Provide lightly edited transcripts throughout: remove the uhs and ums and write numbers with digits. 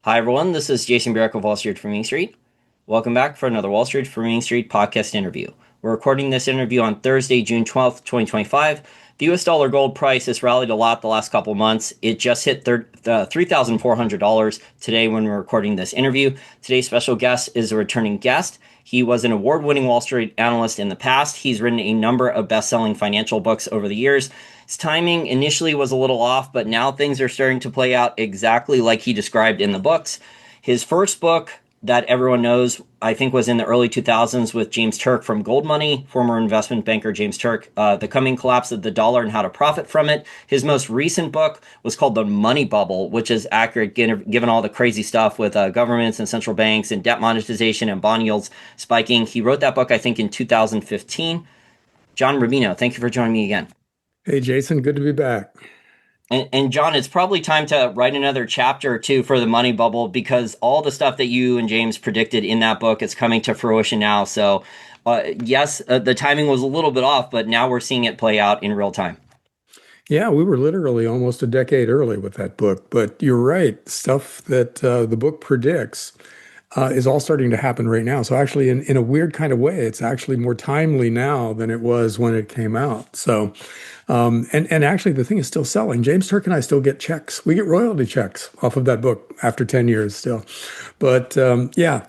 Hi, everyone. This is Jason Barrick of Wall Street for Main Street. Welcome back for another Wall Street for Main Street podcast interview. We're recording this interview on Thursday, June 12th, 2025. The US dollar gold price has rallied a lot the last couple of months. It just hit $3,400 today when we're recording this interview. Today's special guest is a returning guest. He was an award-winning Wall Street analyst in the past. He's written a number of best-selling financial books over the years. His timing initially was a little off, but now things are starting to play out exactly like he described in the books. His first book that everyone knows, I think, was in the early 2000s with James Turk from Gold Money, former investment banker James Turk, The Coming Collapse of the Dollar and How to Profit from It. His most recent book was called The Money Bubble, which is accurate given all the crazy stuff with governments and central banks and debt monetization and bond yields spiking. He wrote that book, I think, in 2015. John Rubino, thank you for joining me again. Hey, Jason, good to be back. And John, it's probably time to write another chapter or two for the money bubble because all the stuff that you and James predicted in that book is coming to fruition now. So, yes, the timing was a little bit off, but now we're seeing it play out in real time. Yeah, we were literally almost a decade early with that book, but you're right. Stuff that the book predicts is all starting to happen right now. So actually, in a weird kind of way, it's actually more timely now than it was when it came out. So, and actually, the thing is still selling. James Turk and I still get checks. We get royalty checks off of that book after 10 years still. But yeah,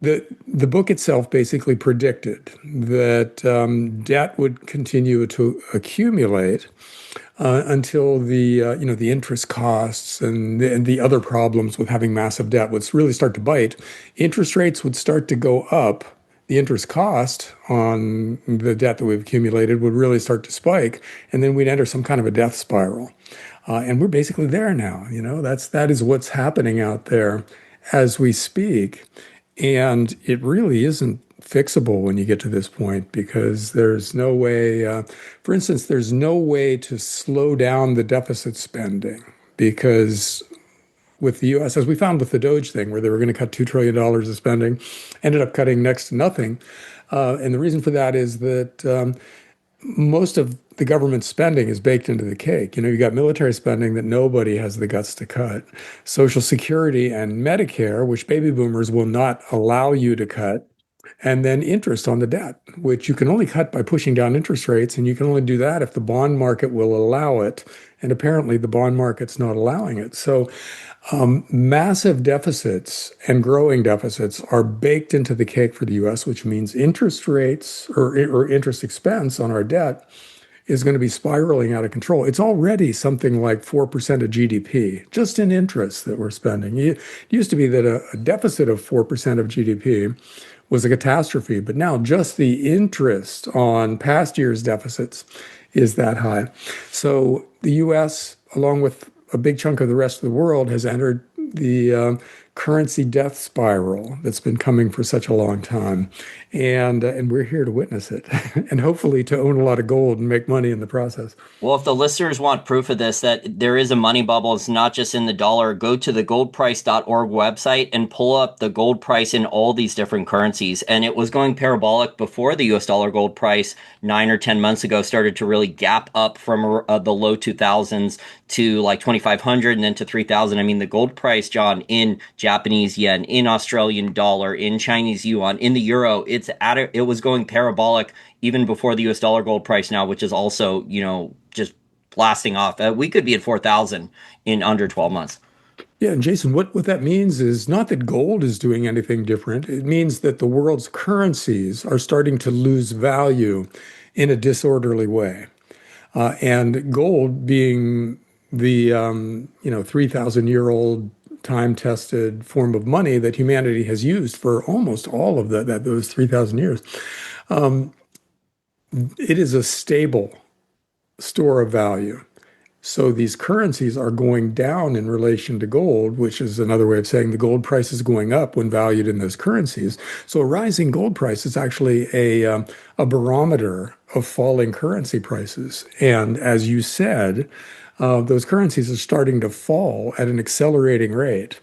the book itself basically predicted that debt would continue to accumulate until the interest costs and the other problems with having massive debt would really start to bite. Interest rates would start to go up. The interest cost on the debt that we've accumulated would really start to spike, and then we'd enter some kind of a death spiral. And we're basically there now. That is what's happening out there as we speak. And it really isn't fixable when you get to this point because there's no way, for instance, there's no way to slow down the deficit spending because with the US, as we found with the Doge thing, where they were going to cut $2 trillion of spending, ended up cutting next to nothing. And the reason for that is that most of the government spending is baked into the cake. You got military spending that nobody has the guts to cut, Social Security and Medicare, which baby boomers will not allow you to cut, and then interest on the debt, which you can only cut by pushing down interest rates, and you can only do that if the bond market will allow it. And apparently, the bond market's not allowing it. So, massive deficits and growing deficits are baked into the cake for the US, which means interest rates or interest expense on our debt is going to be spiraling out of control. It's already something like 4% of GDP just in interest that we're spending. It used to be that a deficit of 4% of GDP was a catastrophe, but now just the interest on past year's deficits is that high. So the US, along with a big chunk of the rest of the world, has entered the currency death spiral that's been coming for such a long time. And we're here to witness it and hopefully to own a lot of gold and make money in the process. Well, if the listeners want proof of this, that there is a money bubble, it's not just in the dollar, go to the goldprice.org website and pull up the gold price in all these different currencies. And it was going parabolic before the US dollar gold price 9 or 10 months ago started to really gap up from the low 2000s to like 2,500 and then to 3,000. I mean, the gold price, John, in Japanese yen, in Australian dollar, in Chinese yuan, in the euro, it was going parabolic even before the US dollar gold price now, which is also, just blasting off. We could be at 4,000 in under 12 months. Yeah, and Jason, what that means is not that gold is doing anything different. It means that the world's currencies are starting to lose value in a disorderly way. And gold being the 3,000-year-old time-tested form of money that humanity has used for almost all of those 3,000 years. It is a stable store of value. So these currencies are going down in relation to gold, which is another way of saying the gold price is going up when valued in those currencies. So a rising gold price is actually a barometer of falling currency prices. And as you said, those currencies are starting to fall at an accelerating rate.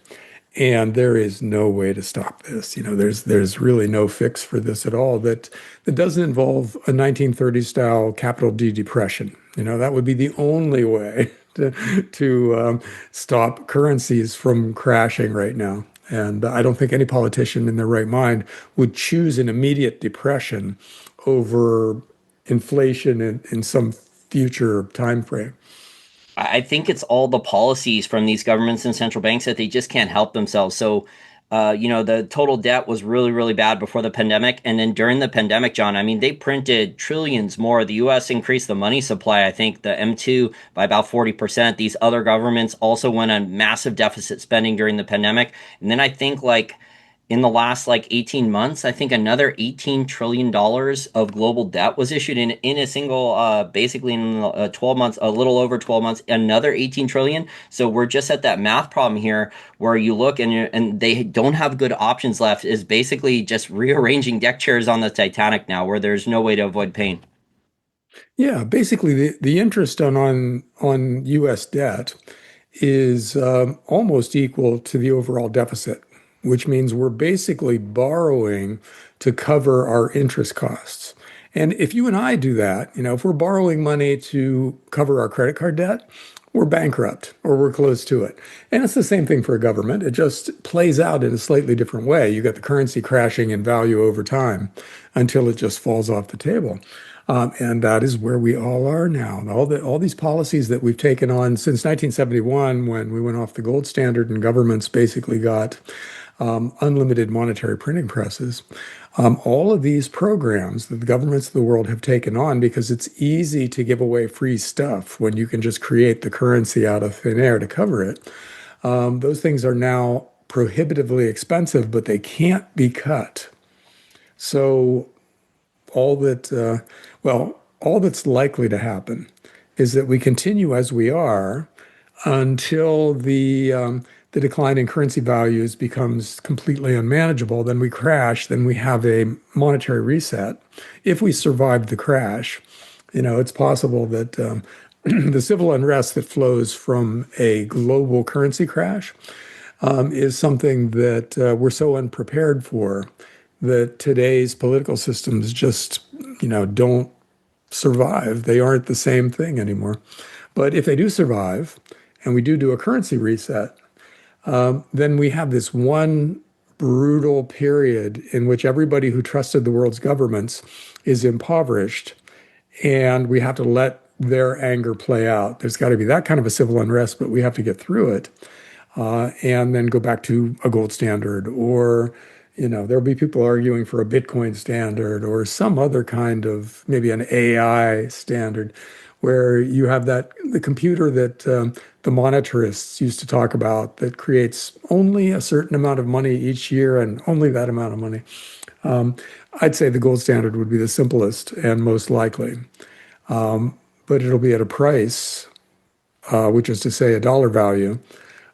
And there is no way to stop this. There's really no fix for this at all that doesn't involve a 1930s style capital D depression. That would be the only way to stop currencies from crashing right now. And I don't think any politician in their right mind would choose an immediate depression over inflation in some future time frame. I think it's all the policies from these governments and central banks that they just can't help themselves. So, the total debt was really, really bad before the pandemic. And then during the pandemic, John, I mean, they printed trillions more. The US increased the money supply, I think the M2 by about 40%. These other governments also went on massive deficit spending during the pandemic. And then I think like in the last like 18 months, I think another $18 trillion of global debt was issued in a single, basically in 12 months, a little over 12 months, another 18 trillion. So we're just at that math problem here where you look and they don't have good options left is basically just rearranging deck chairs on the Titanic now where there's no way to avoid pain. Yeah, basically the interest on U.S. debt is almost equal to the overall deficit, which means we're basically borrowing to cover our interest costs. And if you and I do that, if we're borrowing money to cover our credit card debt, we're bankrupt or we're close to it. And it's the same thing for a government. It just plays out in a slightly different way. You got the currency crashing in value over time until it just falls off the table. And that is where we all are now. All these policies that we've taken on since 1971, when we went off the gold standard and governments basically got unlimited monetary printing presses. All of these programs that the governments of the world have taken on because it's easy to give away free stuff when you can just create the currency out of thin air to cover it. Those things are now prohibitively expensive, but they can't be cut. So all that, all that's likely to happen is that we continue as we are until the decline in currency values becomes completely unmanageable. Then we crash. Then we have a monetary reset. If we survive the crash, it's possible that the civil unrest that flows from a global currency crash is something that we're so unprepared for that today's political systems just, don't survive. They aren't the same thing anymore. But if they do survive, and we do a currency reset, then we have this one brutal period in which everybody who trusted the world's governments is impoverished, and we have to let their anger play out. There's got to be that kind of a civil unrest, but we have to get through it, and then go back to a gold standard, or there'll be people arguing for a Bitcoin standard or some other kind of maybe an AI standard where you have the computer that the monetarists used to talk about that creates only a certain amount of money each year and only that amount of money. I'd say the gold standard would be the simplest and most likely, but it'll be at a price, which is to say a dollar value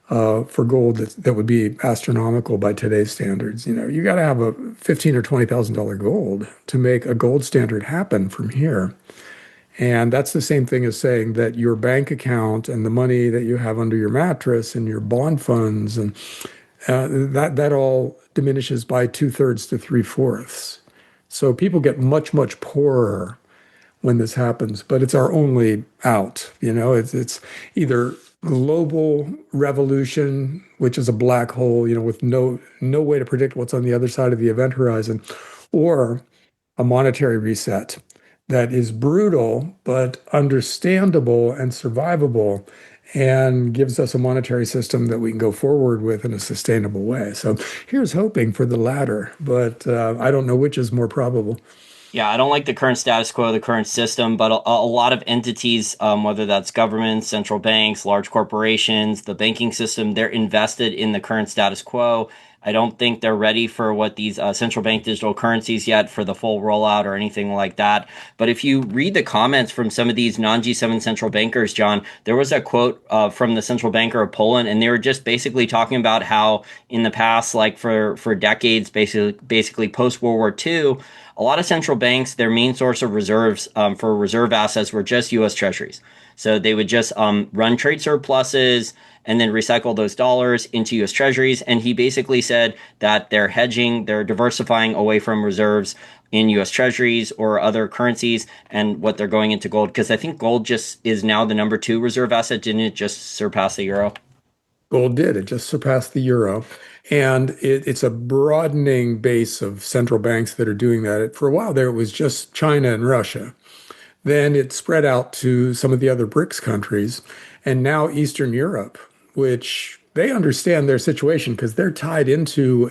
for gold that would be astronomical by today's standards. You got to have a $15,000 or $20,000 gold to make a gold standard happen from here. And that's the same thing as saying that your bank account and the money that you have under your mattress and your bond funds and that all diminishes by 2/3 to 3/4. So people get much, much poorer when this happens, but it's our only out. It's either global revolution, which is a black hole, with no way to predict what's on the other side of the event horizon, or a monetary reset that is brutal but understandable and survivable and gives us a monetary system that we can go forward with in a sustainable way. So here's hoping for the latter, but I don't know which is more probable. Yeah, I don't like the current status quo, the current system, but a lot of entities, whether that's governments, central banks, large corporations, the banking system, they're invested in the current status quo. I don't think they're ready for what these central bank digital currencies yet for the full rollout or anything like that. But if you read the comments from some of these non-G7 central bankers, John, there was a quote from the central banker of Poland, and they were just basically talking about how in the past, like for decades, basically post World War II, a lot of central banks, their main source of reserves for reserve assets were just U.S. Treasuries. So they would just run trade surpluses and then recycle those dollars into US Treasuries. And he basically said that they're hedging, they're diversifying away from reserves in US Treasuries or other currencies, and what they're going into gold. Because I think gold just is now the number two reserve asset. Didn't it just surpass the euro? Gold did. It just surpassed the euro. And it's a broadening base of central banks that are doing that. For a while there, it was just China and Russia. Then it spread out to some of the other BRICS countries, and now Eastern Europe, which they understand their situation because they're tied into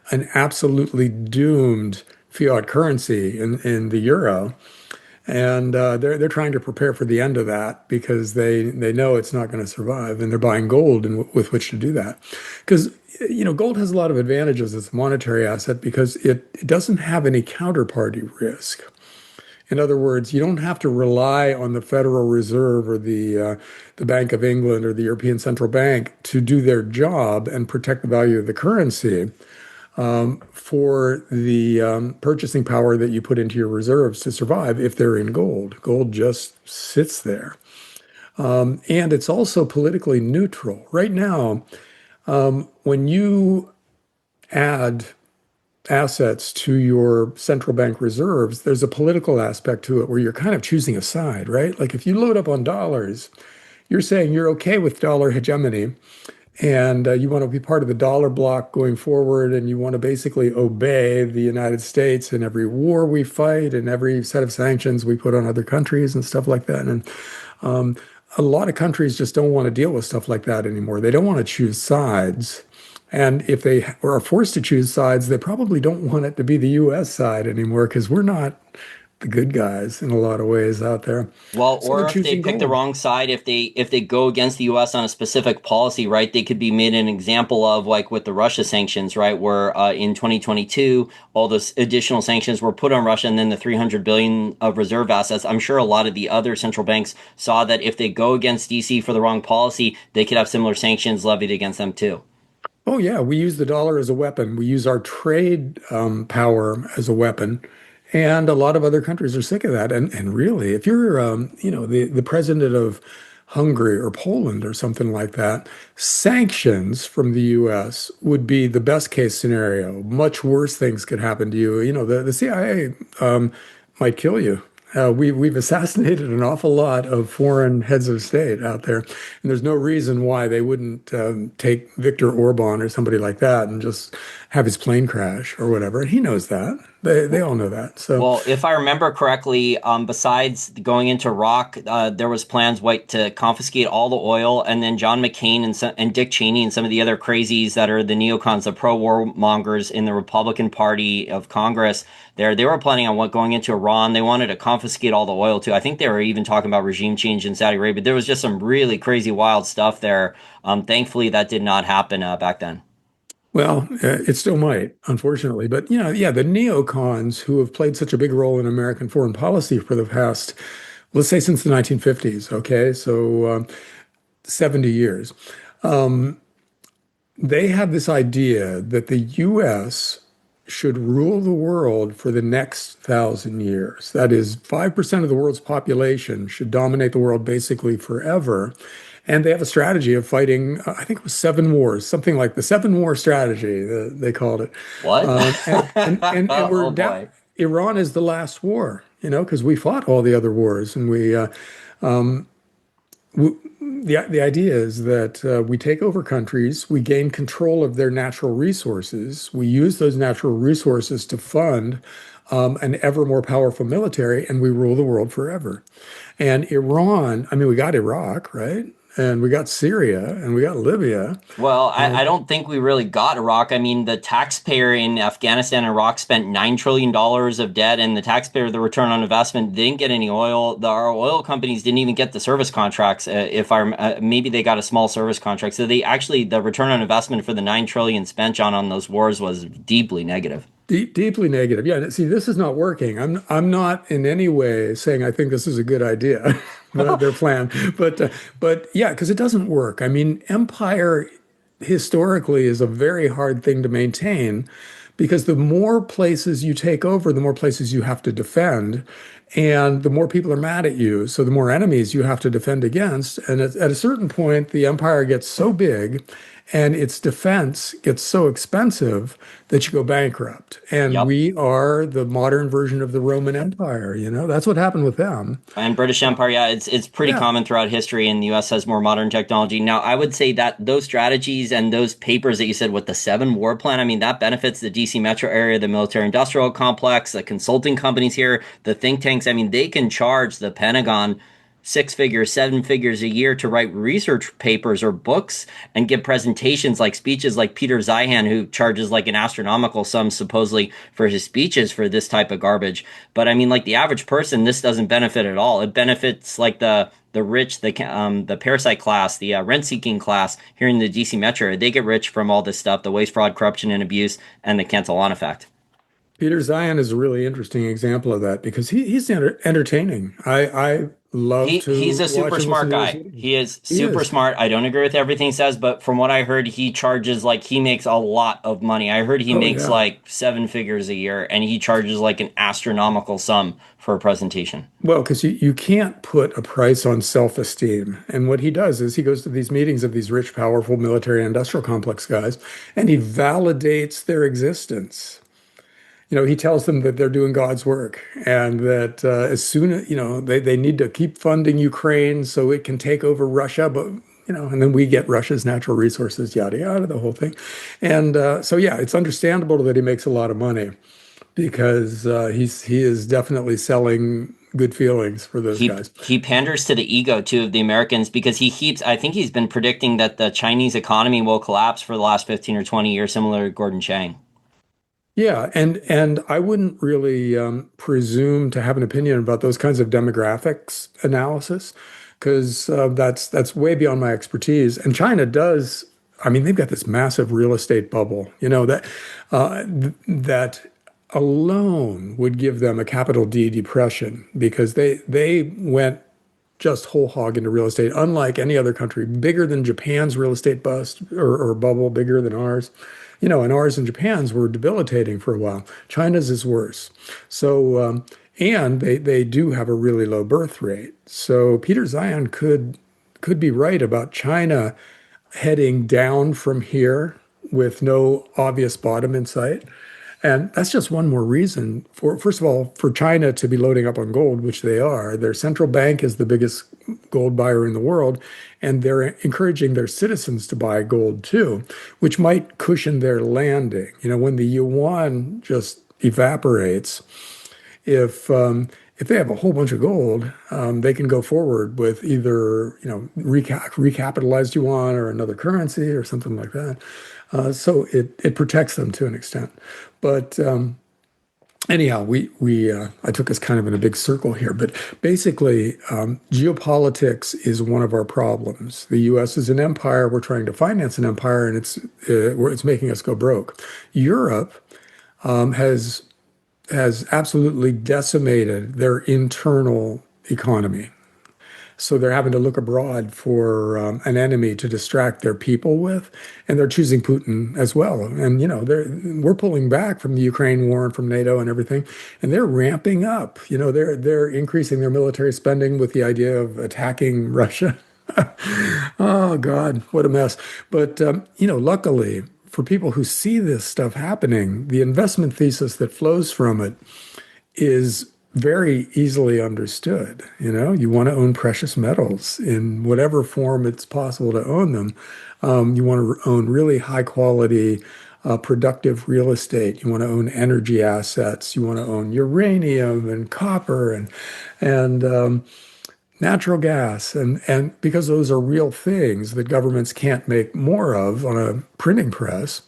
an absolutely doomed fiat currency in the euro. And they're trying to prepare for the end of that because they know it's not going to survive, and they're buying gold with which to do that. Because gold has a lot of advantages as a monetary asset because it doesn't have any counterparty risk. In other words, you don't have to rely on the Federal Reserve or the Bank of England or the European Central Bank to do their job and protect the value of the currency for the purchasing power that you put into your reserves to survive if they're in gold. Gold just sits there. And it's also politically neutral. Right now, when you add assets to your central bank reserves, there's a political aspect to it where you're kind of choosing a side, right? Like if you load up on dollars, you're saying you're okay with dollar hegemony, and you want to be part of the dollar block going forward, and you want to basically obey the United States in every war we fight and every set of sanctions we put on other countries and stuff like that. And a lot of countries just don't want to deal with stuff like that anymore. They don't want to choose sides. And if they are forced to choose sides, they probably don't want it to be the US side anymore because we're not the good guys in a lot of ways out there. Well, So they're or if they choosing pick the gold. wrong side, if they go against the U.S. on a specific policy, right, they could be made an example of, like with the Russia sanctions, right, where in 2022 all those additional sanctions were put on Russia, and then the 300 billion of reserve assets. I'm sure a lot of the other central banks saw that if they go against DC for the wrong policy, they could have similar sanctions levied against them too. Oh, yeah, we use the dollar as a weapon. We use our trade power as a weapon. And a lot of other countries are sick of that. And really, if you're, the president of Hungary or Poland or something like that, sanctions from the U.S. would be the best case scenario. Much worse things could happen to you. The CIA might kill you. We've assassinated an awful lot of foreign heads of state out there, and there's no reason why they wouldn't take Viktor Orban or somebody like that and just have his plane crash or whatever. And he knows that. They all know that. So, Well, if I remember correctly, besides going into Iraq, there was plans to confiscate all the oil, and then John McCain and Dick Cheney and some of the other crazies that are the neocons, the pro-war mongers in the Republican Party of Congress, they were planning on going into Iran. They wanted to confiscate all the oil too. I think they were even talking about regime change in Saudi Arabia. There was just some really crazy, wild stuff there. Thankfully, that did not happen back then. well, it still might, unfortunately. But, yeah, the neocons who have played such a big role in American foreign policy for the past, let's say, since the 1950s, okay? So, 70 years. Um, they have this idea that the US should rule the world for the next 1,000 years. That is, 5% of the world's population should dominate the world basically forever. And they have a strategy of fighting, I think it was 7 wars, something like the 7 war strategy, they called it. What? And we're Oh down. boy. Iran is the last war, because we fought all the other wars, and the idea is that we take over countries, we gain control of their natural resources, we use those natural resources to fund an ever more powerful military, and we rule the world forever. And Iran, I mean, we got Iraq, right? And we got Syria, and we got Libya. Well, I And don't think we really got Iraq. I mean, the taxpayer in Afghanistan and Iraq spent $9 trillion of debt, and the taxpayer, the return on investment, didn't get any oil. Our oil companies didn't even get the service contracts. If I maybe they got a small service contract. So they actually the return on investment for the 9 trillion spent on those wars was deeply negative. deeply negative. Yeah, see, this is not working. I'm not in any way saying I think this is a good idea, their plan. But yeah, because it doesn't work. I mean, empire. historically is a very hard thing to maintain because the more places you take over, the more places you have to defend. And the more people are mad at you, so the more enemies you have to defend against. And at a certain point, the empire gets so big and its defense gets so expensive that you go bankrupt. And Yep. we are the modern version of the Roman Empire, that's what happened with them. And British Empire, yeah, it's pretty Yeah. common throughout history, and the U.S. has more modern technology. Now, I would say that those strategies and those papers that you said with the seven war plan, I mean, that benefits the DC metro area, the military industrial complex, the consulting companies here, the think tanks. I mean, they can charge the Pentagon six figures, seven figures a year to write research papers or books and give presentations like speeches like Peter Zeihan, who charges like an astronomical sum supposedly for his speeches for this type of garbage. But I mean, like the average person, this doesn't benefit at all. It benefits like the rich, the parasite class, the rent seeking class here in the DC metro. They get rich from all this stuff, the waste, fraud, corruption, and abuse, and the Cantillon effect. Peter Zeihan is a really interesting example of that because he's entertaining. I love He's to a super watch and listen smart to his guy. meetings. He is He super is. smart. I don't agree with everything he says, but from what I heard, he charges like he makes a lot of money. I heard he Oh makes yeah. like seven figures a year, and he charges like an astronomical sum for a presentation. Well, because you can't put a price on self-esteem. And what he does is he goes to these meetings of these rich, powerful military industrial complex guys, and he validates their existence. He tells them that they're doing God's work and that as soon as, they need to keep funding Ukraine so it can take over Russia, but, and then we get Russia's natural resources, yada, yada, the whole thing. And so, yeah, it's understandable that he makes a lot of money because he is definitely selling good feelings for those guys. He panders to the ego too of the Americans because he keeps I think he's been predicting that the Chinese economy will collapse for the last 15 or 20 years, similar to Gordon Chang. Yeah, and I wouldn't really presume to have an opinion about those kinds of demographics analysis because that's way beyond my expertise. And China does, I mean, they've got this massive real estate bubble, that alone would give them a capital D depression because they went just whole hog into real estate, unlike any other country, bigger than Japan's real estate bust or bubble, bigger than ours. And ours and Japan's were debilitating for a while. China's is worse. So, and they do have a really low birth rate. So Peter Zeihan could be right about China heading down from here with no obvious bottom in sight. And that's just one more reason for, first of all, for China to be loading up on gold, which they are. Their central bank is the biggest gold buyer in the world, and they're encouraging their citizens to buy gold too, which might cushion their landing. When the yuan just evaporates, if they have a whole bunch of gold, they can go forward with either recapitalized yuan or another currency or something like that. So it protects them to an extent. But anyhow, we I took us kind of in a big circle here, but basically, geopolitics is one of our problems. The U.S. is an empire. We're trying to finance an empire, and it's making us go broke. Europe has absolutely decimated their internal economy. So they're having to look abroad for an enemy to distract their people with, and they're choosing Putin as well. And we're pulling back from the Ukraine war and from NATO and everything, and they're ramping up. They're increasing their military spending with the idea of attacking Russia. Oh God, what a mess! But luckily for people who see this stuff happening, the investment thesis that flows from it is very easily understood. You want to own precious metals in whatever form it's possible to own them. You want to own really high quality, productive real estate. You want to own energy assets. You want to own uranium and copper and natural gas. And because those are real things that governments can't make more of on a printing press,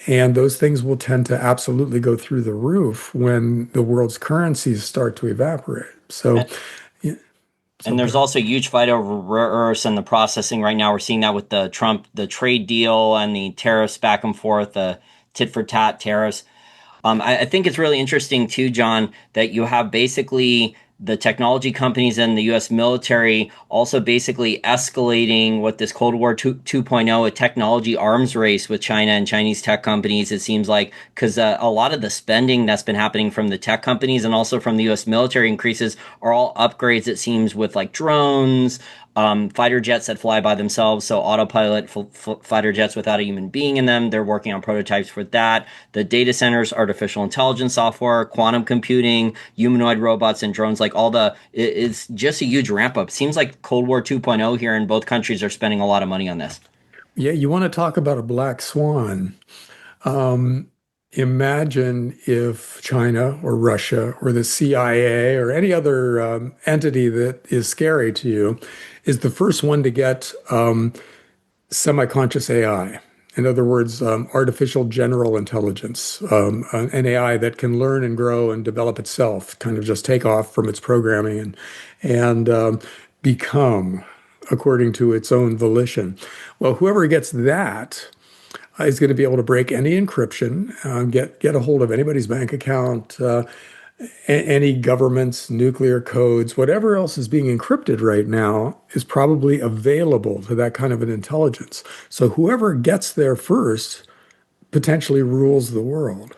and those things will tend to absolutely go through the roof when the world's currencies start to evaporate. So, yeah, so And go there's ahead. also a huge fight over rare earths and the processing right now. We're seeing that with the Trump, the trade deal and the tariffs back and forth, the tit for tat tariffs. I think it's really interesting too, John, that you have basically the technology companies and the US military also basically escalating what this Cold War 2.0, a technology arms race with China and Chinese tech companies, it seems like, because a lot of the spending that's been happening from the tech companies and also from the US military increases are all upgrades, it seems, with like drones, fighter jets that fly by themselves, so autopilot fighter jets without a human being in them. They're working on prototypes for that. The data centers, artificial intelligence software, quantum computing, humanoid robots, and drones. Like all it's just a huge ramp up. Seems like Cold War 2.0 here, and both countries are spending a lot of money on this. Yeah, you want to talk about a black swan. Um, Imagine if China or Russia or the CIA or any other entity that is scary to you is the first one to get semi-conscious AI. In other words, artificial general intelligence, an AI that can learn and grow and develop itself, kind of just take off from its programming and become according to its own volition. Well, whoever gets that is going to be able to break any encryption, get a hold of anybody's bank account, any government's nuclear codes, whatever else is being encrypted right now is probably available to that kind of an intelligence. So whoever gets there first potentially rules the world.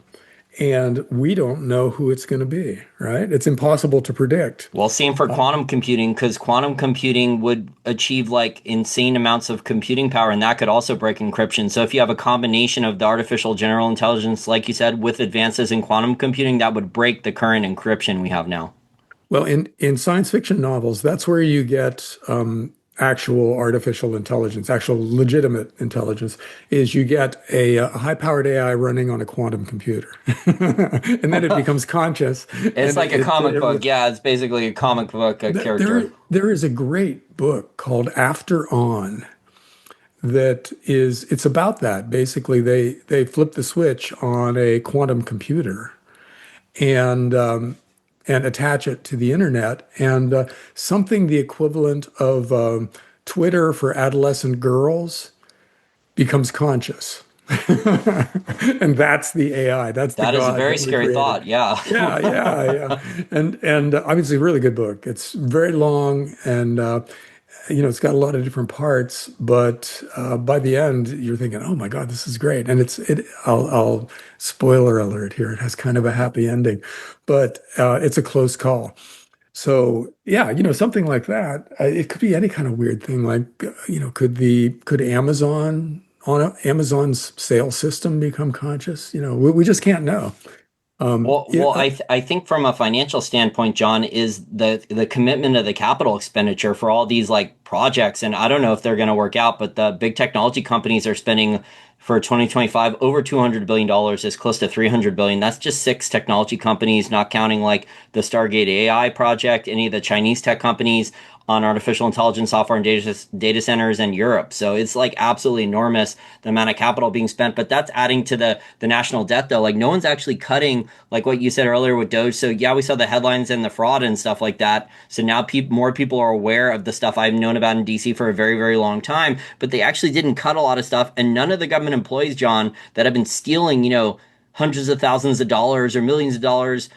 And we don't know who it's going to be, right? It's impossible to predict. Well, same for Uh, quantum computing, because quantum computing would achieve like insane amounts of computing power, and that could also break encryption. So, if you have a combination of the artificial general intelligence, like you said, with advances in quantum computing, that would break the current encryption we have now. Well, in science fiction novels, that's where you get actual artificial intelligence, actual legitimate intelligence, is you get a high-powered AI running on a quantum computer. And then it becomes conscious It's and like a comic book. Yeah, it's basically a comic book character. there is a great book called After On that is it's about that. Basically, they flip the switch on a quantum computer and attach it to the internet. And something the equivalent of Twitter for adolescent girls becomes conscious. And that's the AI. That's the That is a God very that we scary created. thought. Yeah. Yeah, yeah, yeah. And obviously, a really good book. It's very long and it's got a lot of different parts, but by the end, you're thinking, "Oh my God, this is great!" And I'll spoiler alert here. It has kind of a happy ending, but it's a close call. So yeah, something like that. It could be any kind of weird thing. Like, could Amazon's sales system become conscious? We just can't know. Yeah, I think from a financial standpoint, John, is the commitment of the capital expenditure for all these like projects, and I don't know if they're going to work out, but the big technology companies are spending for 2025 over $200 billion, is close to 300 billion. That's just six technology companies, not counting like the Stargate AI project, any of the Chinese tech companies on artificial intelligence software and data centers in Europe. So it's like absolutely enormous the amount of capital being spent. But that's adding to the national debt though. Like no one's actually cutting like what you said earlier with Doge. So yeah, we saw the headlines and the fraud and stuff like that. So now more people are aware of the stuff I've known about in DC for a very, very long time. But they actually didn't cut a lot of stuff. And none of the government employees, John, that have been stealing, hundreds of thousands of dollars or millions of dollars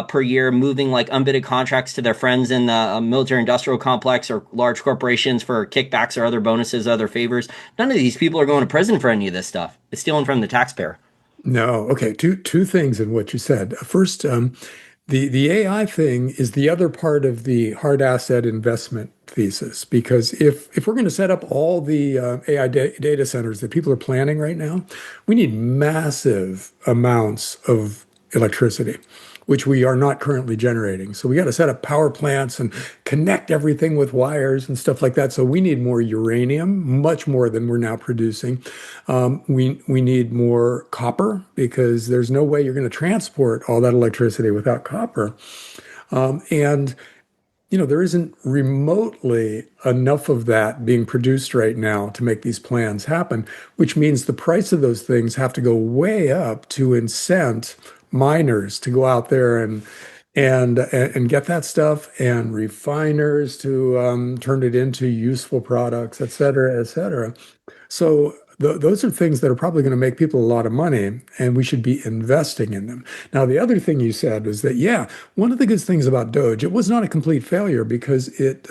per year, moving like unbid contracts to their friends in the military industrial complex or large corporations for kickbacks or other bonuses, other favors. None of these people are going to prison for any of this stuff. It's stealing from the taxpayer. no. Okay, two things in what you said. First, the AI thing is the other part of the hard asset investment thesis, because if we're going to set up all the AI data centers that people are planning right now, we need massive amounts of electricity, which we are not currently generating. So we got to set up power plants and connect everything with wires and stuff like that. So we need more uranium, much more than we're now producing. We need more copper because there's no way you're going to transport all that electricity without copper. And there isn't remotely enough of that being produced right now to make these plans happen, which means the price of those things have to go way up to incent miners to go out there and get that stuff, and refiners to turn it into useful products, et cetera, et cetera. So those are things that are probably going to make people a lot of money, and we should be investing in them. Now, the other thing you said was that, yeah, one of the good things about Doge, it was not a complete failure because it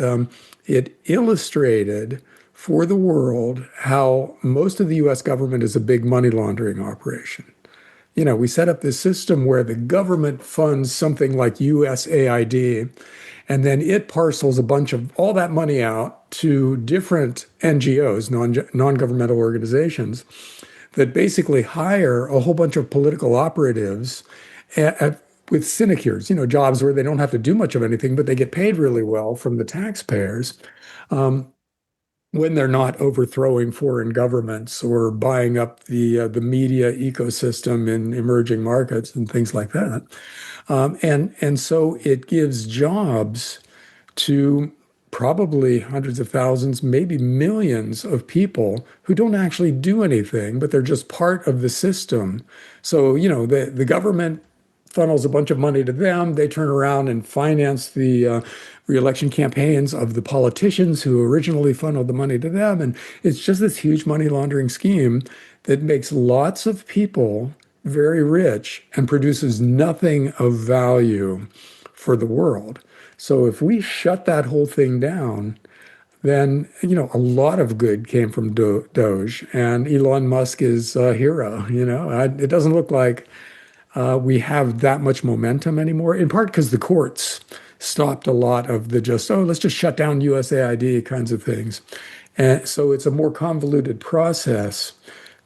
illustrated for the world how most of the US government is a big money laundering operation. We set up this system where the government funds something like USAID, and then it parcels a bunch of all that money out to different NGOs, non-governmental organizations, that basically hire a whole bunch of political operatives with sinecures, jobs where they don't have to do much of anything, but they get paid really well from the taxpayers. When they're not overthrowing foreign governments or buying up the media ecosystem in emerging markets and things like that. And so it gives jobs to probably hundreds of thousands, maybe millions of people who don't actually do anything, but they're just part of the system. So, the government funnels a bunch of money to them. They turn around and finance the reelection campaigns of the politicians who originally funneled the money to them. And it's just this huge money laundering scheme that makes lots of people very rich and produces nothing of value for the world. So if we shut that whole thing down, then, a lot of good came from Doge, and Elon Musk is a hero. It doesn't look like we have that much momentum anymore, in part because the courts stopped a lot of the let's just shut down USAID kinds of things. And so it's a more convoluted process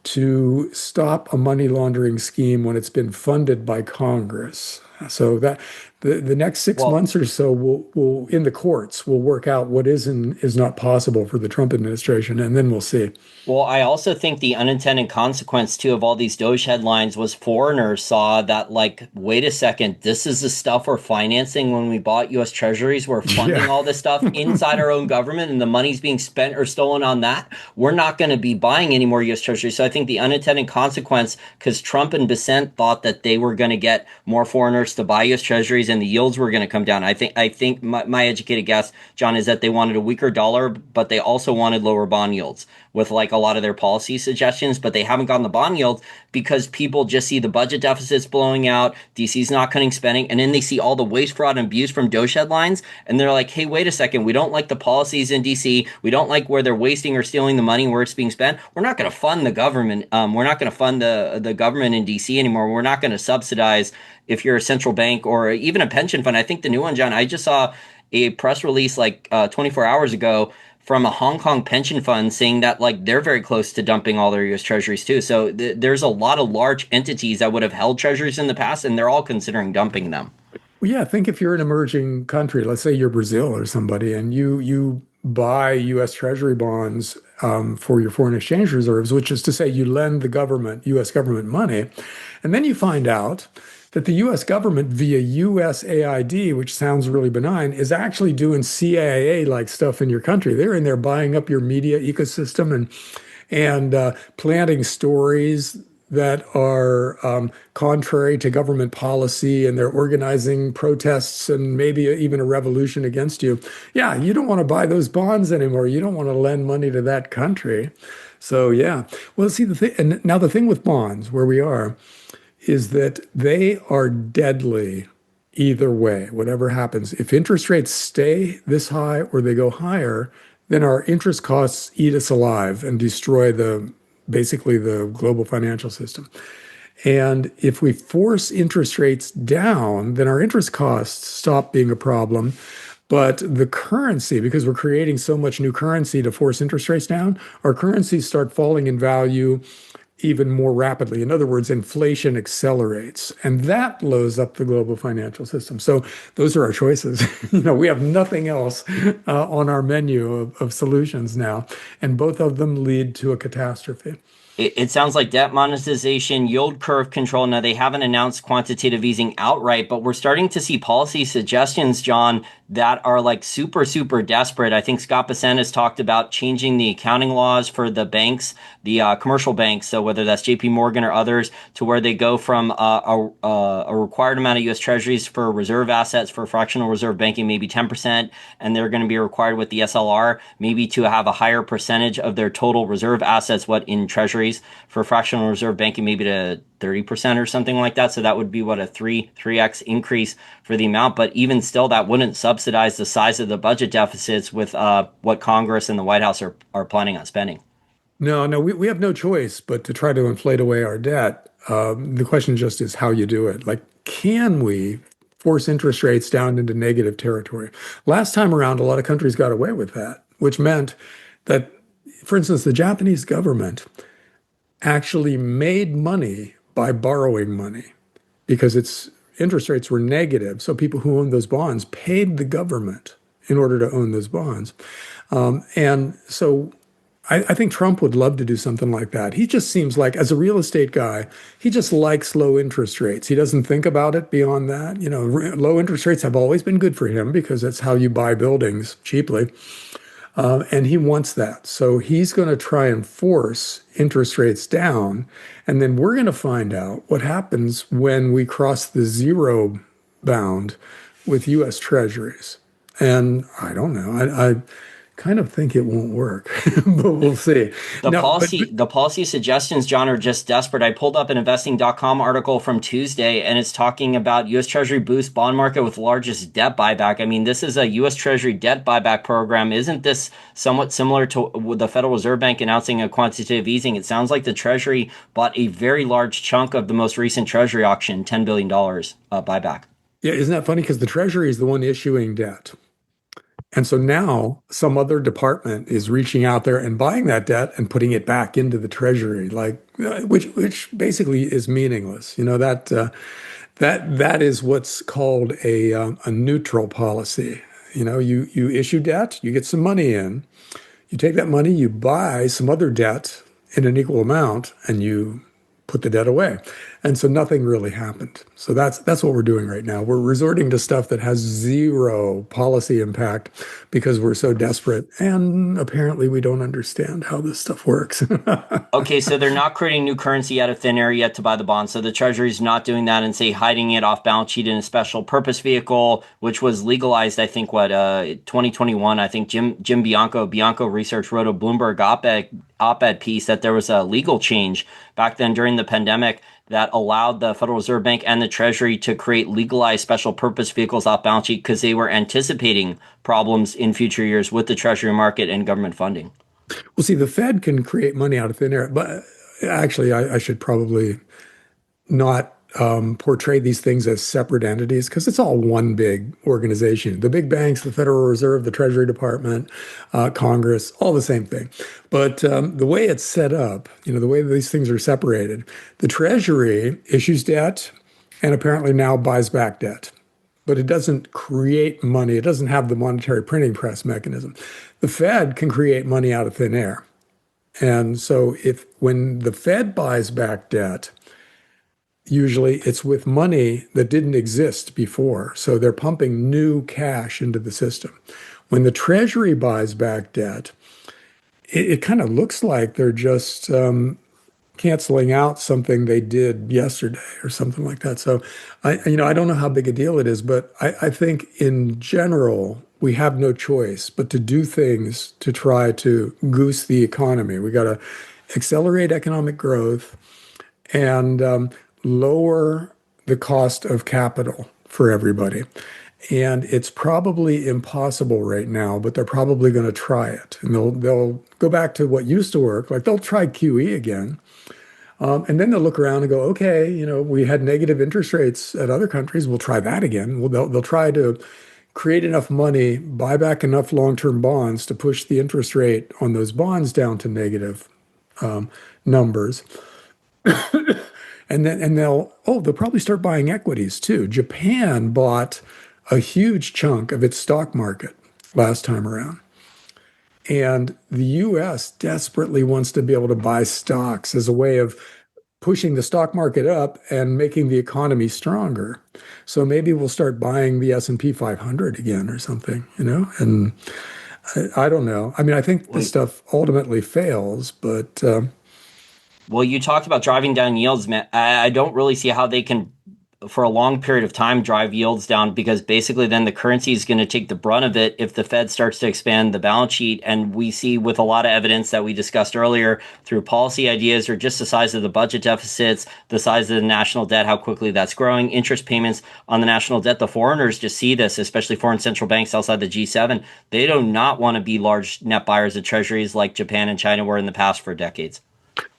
to stop a money laundering scheme when it's been funded by Congress. So that the next six Well, months or so will in the courts will work out what is and is not possible for the Trump administration, and then we'll see. Well, I also think the unintended consequence too of all these Doge headlines was foreigners saw that, like, wait a second, this is the stuff we're financing when we bought US Treasuries. We're funding Yeah. all this stuff inside our own government, and the money's being spent or stolen on that. We're not going to be buying any more US Treasuries. So I think the unintended consequence, because Trump and Bissent thought that they were going to get more foreigners to buy US Treasuries and the yields were going to come down. I think my educated guess, John, is that they wanted a weaker dollar, but they also wanted lower bond yields with like a lot of their policy suggestions, but they haven't gotten the bond yield because people just see the budget deficits blowing out, DC's not cutting spending, and then they see all the waste, fraud, and abuse from Doge headlines, and they're like, hey, wait a second, we don't like the policies in DC, we don't like where they're wasting or stealing the money where it's being spent, we're not going to fund the government, we're not going to fund the government in DC anymore, we're not going to subsidize if you're a central bank or even a pension fund. I think the new one, John, I just saw a press release like 24 hours ago from a Hong Kong pension fund saying that like they're very close to dumping all their US treasuries too. So there's a lot of large entities that would have held treasuries in the past and they're all considering dumping them. Well, yeah, think if you're an emerging country, let's say you're Brazil or somebody, and you buy U.S. Treasury bonds for your foreign exchange reserves, which is to say you lend the government, U.S. government money, and then you find out that the U.S. government via USAID, which sounds really benign, is actually doing CIA-like stuff in your country. They're in there buying up your media ecosystem and planting stories that are contrary to government policy, and they're organizing protests and maybe even a revolution against you. Yeah, you don't want to buy those bonds anymore. You don't want to lend money to that country. So yeah, well, see the thing, and now the thing with bonds where we are is that they are deadly either way, whatever happens. If interest rates stay this high or they go higher, then our interest costs eat us alive and destroy basically the global financial system. And if we force interest rates down, then our interest costs stop being a problem. But the currency, because we're creating so much new currency to force interest rates down, our currencies start falling in value even more rapidly. In other words, inflation accelerates, and that blows up the global financial system. So those are our choices. We have nothing else on our menu of solutions now, and both of them lead to a catastrophe. It sounds like debt monetization, yield curve control. Now, they haven't announced quantitative easing outright, but we're starting to see policy suggestions, John, that are like super, super desperate. I think Scott Bessent has talked about changing the accounting laws for the banks, the commercial banks, so whether that's JP Morgan or others, to where they go from a required amount of US Treasuries for reserve assets for fractional reserve banking, maybe 10%, and they're going to be required with the SLR, maybe to have a higher percentage of their total reserve assets, what in Treasuries for fractional reserve banking, maybe to 30% or something like that. So that would be what a 3x increase for the amount. But even still, that wouldn't subsidize the size of the budget deficits with what Congress and the White House are planning on spending. No, no, we have no choice but to try to inflate away our debt. The question just is how you do it. Like, can we force interest rates down into negative territory? Last time around, a lot of countries got away with that, which meant that, for instance, the Japanese government actually made money by borrowing money because its interest rates were negative. So people who owned those bonds paid the government in order to own those bonds. And so I think Trump would love to do something like that. He just seems like, as a real estate guy, he just likes low interest rates. He doesn't think about it beyond that. You know, low interest rates have always been good for him because that's how you buy buildings cheaply. And he wants that. So he's going to try and force interest rates down. And then we're going to find out what happens when we cross the zero bound with US Treasuries. And I don't know. I kind of think it won't work, but we'll see. The No, policy the policy suggestions, John, are just desperate. I pulled up an investing.com article from Tuesday, and it's talking about US Treasury boost bond market with largest debt buyback. I mean, this is a US Treasury debt buyback program. Isn't this somewhat similar to the Federal Reserve Bank announcing a quantitative easing? It sounds like the Treasury bought a very large chunk of the most recent Treasury auction, $10 billion buyback. yeah, isn't that funny? Because the Treasury is the one issuing debt. And so now some other department is reaching out there and buying that debt and putting it back into the treasury, like which basically is meaningless. You know that is what's called a neutral policy. You know, you issue debt, you get some money in, you take that money, you buy some other debt in an equal amount, and you put the debt away. And so nothing really happened. So that's what we're doing right now. We're resorting to stuff that has zero policy impact because we're so desperate. And apparently we don't understand how this stuff works. Okay, so they're not creating new currency out of thin air yet to buy the bonds. So the Treasury's not doing that and say hiding it off balance sheet in a special purpose vehicle, which was legalized, I think, 2021. I think Jim Bianco Research wrote a Bloomberg op-ed piece that there was a legal change back then during the pandemic that allowed the Federal Reserve Bank and the Treasury to create legalized special purpose vehicles off balance sheet because they were anticipating problems in future years with the Treasury market and government funding. Well, see, the Fed can create money out of thin air, but actually, I should probably not portray these things as separate entities because it's all one big organization. The big banks, the Federal Reserve, the Treasury Department, Congress, all the same thing. But the way it's set up, you know, the way these things are separated, the Treasury issues debt and apparently now buys back debt. But it doesn't create money. It doesn't have the monetary printing press mechanism. The Fed can create money out of thin air. And so if when the Fed buys back debt, usually it's with money that didn't exist before. So they're pumping new cash into the system. When the Treasury buys back debt, it kind of looks like they're just canceling out something they did yesterday or something like that. So I don't know how big a deal it is, but I think in general, we have no choice but to do things to try to goose the economy. We got to accelerate economic growth and lower the cost of capital for everybody. And it's probably impossible right now, but they're probably going to try it. And they'll go back to what used to work, like they'll try QE again. And then they'll look around and go, okay, you know, we had negative interest rates at other countries. We'll try that again. They'll try to create enough money, buy back enough long-term bonds to push the interest rate on those bonds down to negative numbers. And they'll probably start buying equities too. Japan bought a huge chunk of its stock market last time around. And the US desperately wants to be able to buy stocks as a way of pushing the stock market up and making the economy stronger. So maybe we'll start buying the S&P 500 again or something, And I don't know. I mean, I think this Well, stuff ultimately fails, but Well, you talked about driving down yields, man. I don't really see how they can, for a long period of time, drive yields down because basically then the currency is going to take the brunt of it if the Fed starts to expand the balance sheet. And we see with a lot of evidence that we discussed earlier through policy ideas or just the size of the budget deficits, the size of the national debt, how quickly that's growing, interest payments on the national debt. The foreigners just see this, especially foreign central banks outside the G7. They do not want to be large net buyers of treasuries like Japan and China were in the past for decades.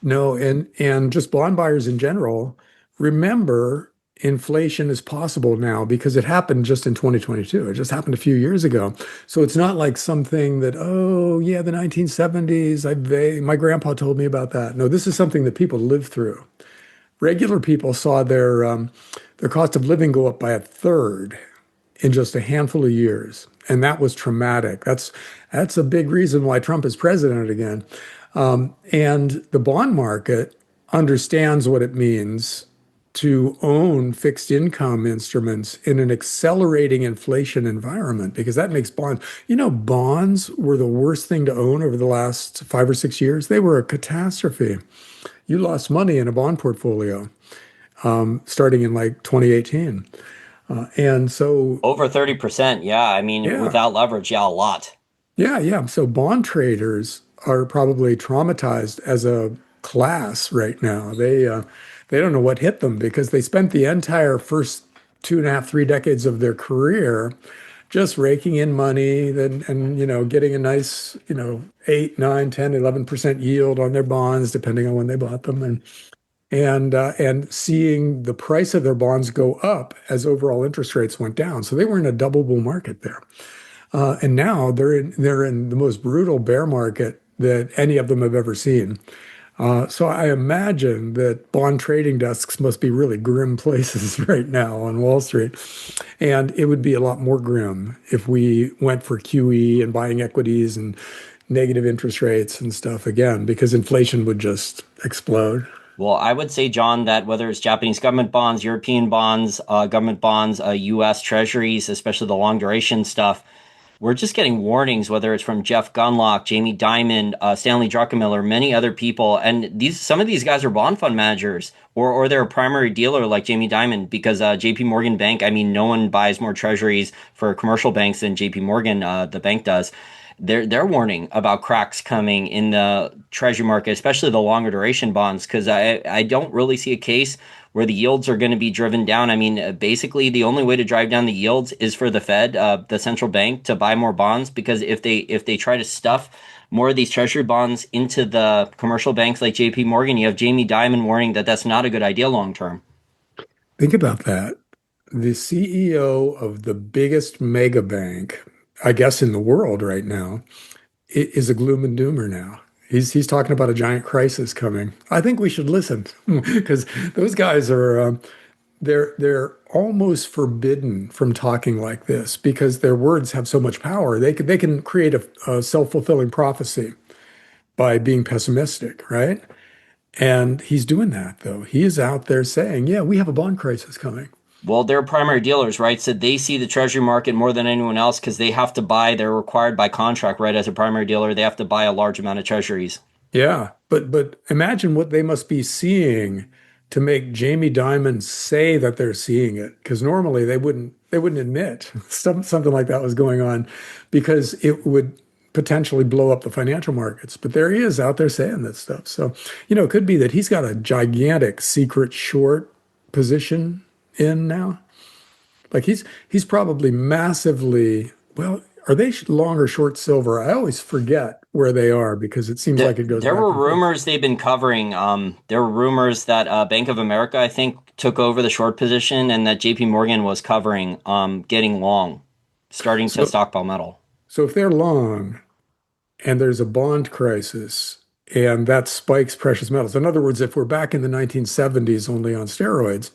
no, and just bond buyers in general, remember inflation is possible now because it happened just in 2022. It just happened a few years ago. So it's not like something that, oh, yeah, the 1970s, my grandpa told me about that. No, this is something that people lived through. Regular people saw their cost of living go up by a third in just a handful of years, and that was traumatic. That's a big reason why Trump is president again. And the bond market understands what it means to own fixed income instruments in an accelerating inflation environment because that makes bonds were the worst thing to own over the last 5 or 6 years. They were a catastrophe. You lost money in a bond portfolio starting in like 2018. And so, Over 30%. Yeah. I mean, yeah, without leverage, yeah, a lot. yeah. So bond traders are probably traumatized as a class right now. They don't know what hit them because they spent the entire first 2.5, 3 decades of their career just raking in money and getting a nice, 8, 9, 10, 11% yield on their bonds, depending on when they bought them. And seeing the price of their bonds go up as overall interest rates went down. So they were in a double bull market there. And now they're in the most brutal bear market that any of them have ever seen. So I imagine that bond trading desks must be really grim places right now on Wall Street. And it would be a lot more grim if we went for QE and buying equities and negative interest rates and stuff again, because inflation would just explode. Well, I would say, John, that whether it's Japanese government bonds, European bonds, government bonds, US Treasuries, especially the long duration stuff, we're just getting warnings, whether it's from Jeff Gunlock, Jamie Dimon, Stanley Druckenmiller, many other people. And some of these guys are bond fund managers or they're a primary dealer like Jamie Dimon because JP Morgan Bank, I mean, no one buys more treasuries for commercial banks than JP Morgan, the bank does. They're warning about cracks coming in the treasury market, especially the longer duration bonds, because I don't really see a case where the yields are going to be driven down. I mean, basically, the only way to drive down the yields is for the Fed, the central bank, to buy more bonds. Because if they try to stuff more of these treasury bonds into the commercial banks like J.P. Morgan, you have Jamie Dimon warning that that's not a good idea long term. Think about that. The CEO of the biggest mega bank, I guess, in the world right now, is a gloom and doomer now. He's talking about a giant crisis coming. I think we should listen because those guys are they're almost forbidden from talking like this because their words have so much power. They can create a self-fulfilling prophecy by being pessimistic, right? And he's doing that though. He is out there saying, "Yeah, we have a bond crisis coming." Well, they're primary dealers, right? So they see the treasury market more than anyone else because they have to buy, they're required by contract, right? As a primary dealer, they have to buy a large amount of treasuries. Yeah, but imagine what they must be seeing to make Jamie Dimon say that they're seeing it, because normally they wouldn't admit something like that was going on because it would potentially blow up the financial markets. But there he is out there saying that stuff. So, it could be that he's got a gigantic secret short position in now. Like he's probably massively, well, are they long or short silver? I always forget where they are because it seems like it goes There back were and forth. rumors they've been covering. There were rumors that Bank of America, I think, took over the short position, and that J.P. Morgan was covering, getting long, starting to So stockpile metal. so if they're long and there's a bond crisis and that spikes precious metals. In other words, if we're back in the 1970s only on steroids,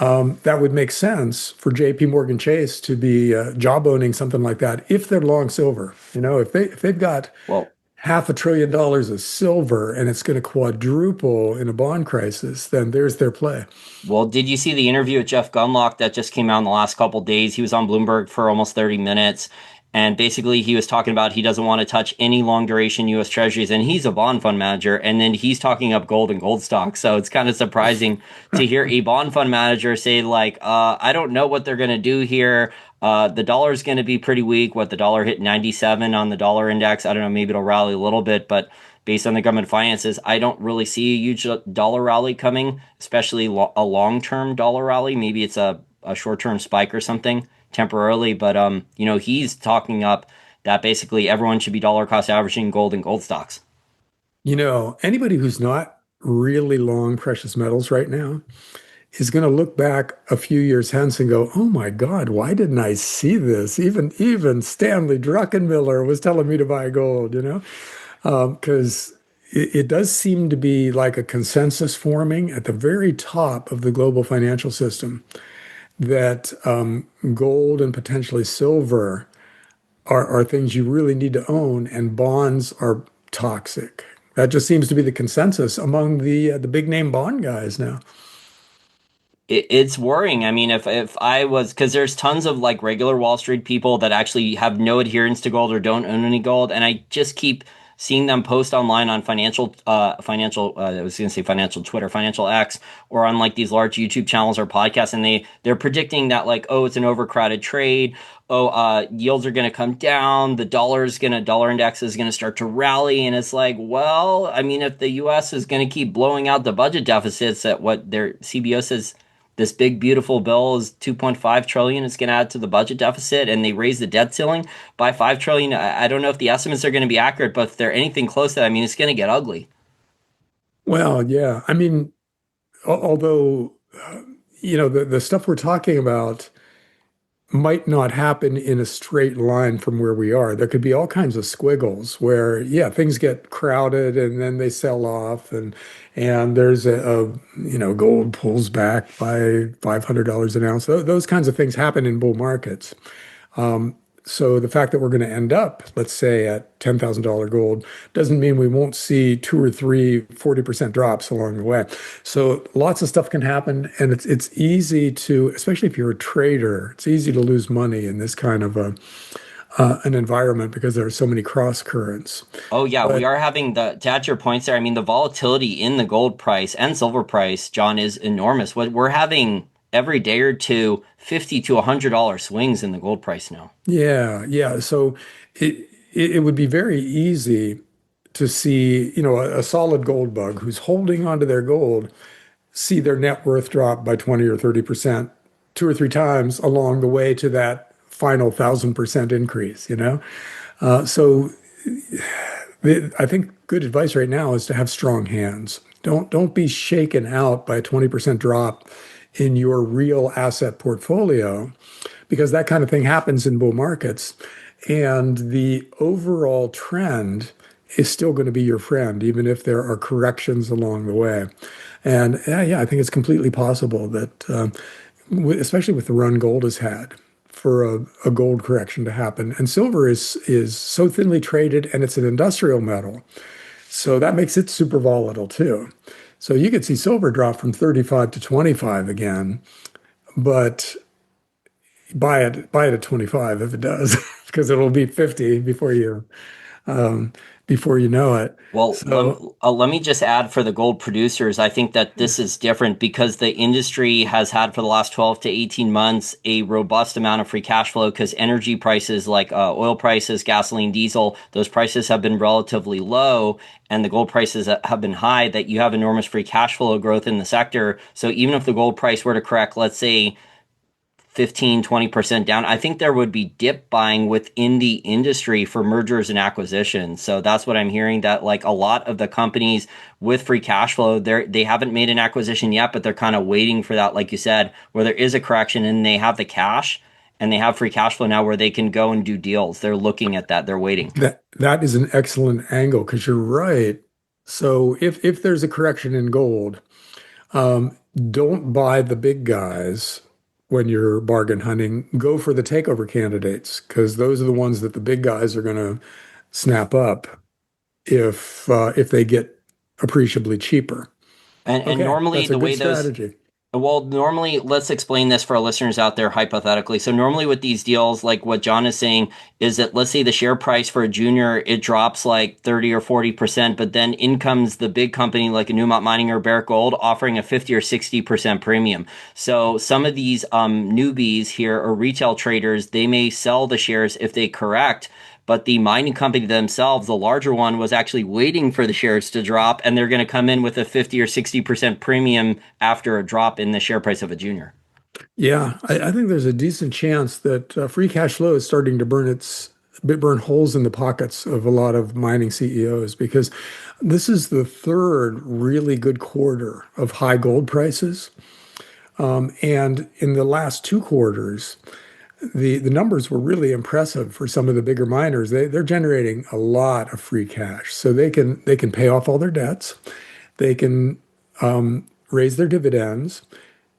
That would make sense for JP Morgan Chase to be job owning something like that if they're long silver. If they've got Well, $500 billion of silver and it's going to quadruple in a bond crisis, then there's their play. Well, did you see the interview with Jeff Gundlach that just came out in the last couple days? He was on Bloomberg for almost 30 minutes. And basically, he was talking about he doesn't want to touch any long duration US Treasuries. And he's a bond fund manager. And then he's talking up gold and gold stocks. So it's kind of surprising to hear a bond fund manager say, like, I don't know what they're going to do here. The dollar is going to be pretty weak. What the dollar hit 97 on the dollar index. I don't know. Maybe it'll rally a little bit. But based on the government finances, I don't really see a huge dollar rally coming, especially a long-term dollar rally. Maybe it's a short-term spike or something temporarily, but he's talking up that basically everyone should be dollar cost averaging gold and gold stocks. Anybody who's not really long precious metals right now is going to look back a few years hence and go, "Oh my God, why didn't I see this? Even Stanley Druckenmiller was telling me to buy gold, because it does seem to be like a consensus forming at the very top of the global financial system that gold and potentially silver are things you really need to own, and bonds are toxic. That just seems to be the consensus among the big name bond guys now. It's worrying. I mean, if I was, because there's tons of like regular Wall Street people that actually have no adherence to gold or don't own any gold, and I just keep seeing them post online on I was going to say financial Twitter, financial X, or on like these large YouTube channels or podcasts, and they're predicting that like, oh, it's an overcrowded trade. Oh, yields are going to come down. The dollar index is going to start to rally, and it's like, well, I mean, if the U.S. is going to keep blowing out the budget deficits at what their CBO says this big beautiful bill is 2.5 trillion. It's going to add to the budget deficit, and they raise the debt ceiling by 5 trillion. I don't know if the estimates are going to be accurate, but if they're anything close to that, I mean, it's going to get ugly. Well, yeah. I mean, although the stuff we're talking about might not happen in a straight line from where we are. There could be all kinds of squiggles where, yeah, things get crowded and then they sell off, and there's gold pulls back by $500 an ounce. Those kinds of things happen in bull markets. So the fact that we're going to end up, let's say, at $10,000 gold doesn't mean we won't see two or three 40% drops along the way. So lots of stuff can happen, and it's easy to, especially if you're a trader, it's easy to lose money in this kind of an environment because there are so many cross currents. Oh yeah, we But are having to add your points there. I mean, the volatility in the gold price and silver price, John, is enormous. What we're having every day or two, 50 to $100 swings in the gold price now. yeah, yeah. So it would be very easy to see, a solid gold bug who's holding onto their gold see their net worth drop by 20 or 30%, two or three times along the way to that final 1,000% increase. So I think good advice right now is to have strong hands. Don't be shaken out by a 20% drop in your real asset portfolio because that kind of thing happens in bull markets. And the overall trend is still going to be your friend, even if there are corrections along the way. And yeah, I think it's completely possible that, especially with the run gold has had, for a gold correction to happen. And silver is so thinly traded, and it's an industrial metal, so that makes it super volatile too. So you could see silver drop from 35 to 25 again, but buy it at 25 if it does, because it'll be 50 um, before you know it. Well, So let me just add for the gold producers, I think that this is different because the industry has had for the last 12 to 18 months a robust amount of free cash flow because energy prices like oil prices, gasoline, diesel, those prices have been relatively low and the gold prices have been high, that you have enormous free cash flow growth in the sector. So even if the gold price were to correct, let's say 15-20% down, I think there would be dip buying within the industry for mergers and acquisitions. So that's what I'm hearing, that like a lot of the companies with free cash flow, they haven't made an acquisition yet, but they're kind of waiting for that, like you said, where there is a correction and they have the cash and they have free cash flow now where they can go and do deals. They're looking at that. They're waiting. that is an excellent angle because you're right. So if there's a correction in gold, don't buy the big guys when you're bargain hunting. Go for the takeover candidates because those are the ones that the big guys are going to snap up if they get appreciably cheaper. And Okay, normally that's a the good way those strategy. well, normally, let's explain this for our listeners out there hypothetically. So normally with these deals, like what John is saying, is that let's say the share price for a junior, it drops like 30 or 40%, but then in comes the big company like a Newmont Mining or Barrick Gold offering a 50 or 60% premium. So some of these newbies here or retail traders, they may sell the shares if they correct, but the mining company themselves, the larger one, was actually waiting for the shares to drop, and they're going to come in with a 50 or 60% premium after a drop in the share price of a junior. Yeah, I think there's a decent chance that free cash flow is starting to burn holes in the pockets of a lot of mining CEOs because this is the third really good quarter of high gold prices. And in the last two quarters, the numbers were really impressive for some of the bigger miners. They're generating a lot of free cash, so they can pay off all their debts, they can raise their dividends,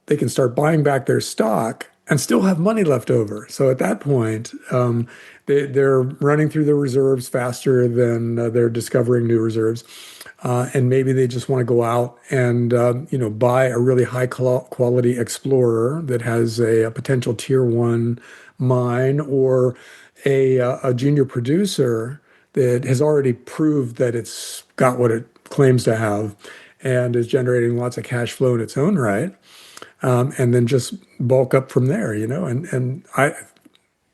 they can start buying back their stock and still have money left over. So at that point, they're running through their reserves faster than they're discovering new reserves. And maybe they just want to go out and buy a really high quality explorer that has a potential tier one mine or a junior producer that has already proved that it's got what it claims to have and is generating lots of cash flow in its own right, and then just bulk up from there, and I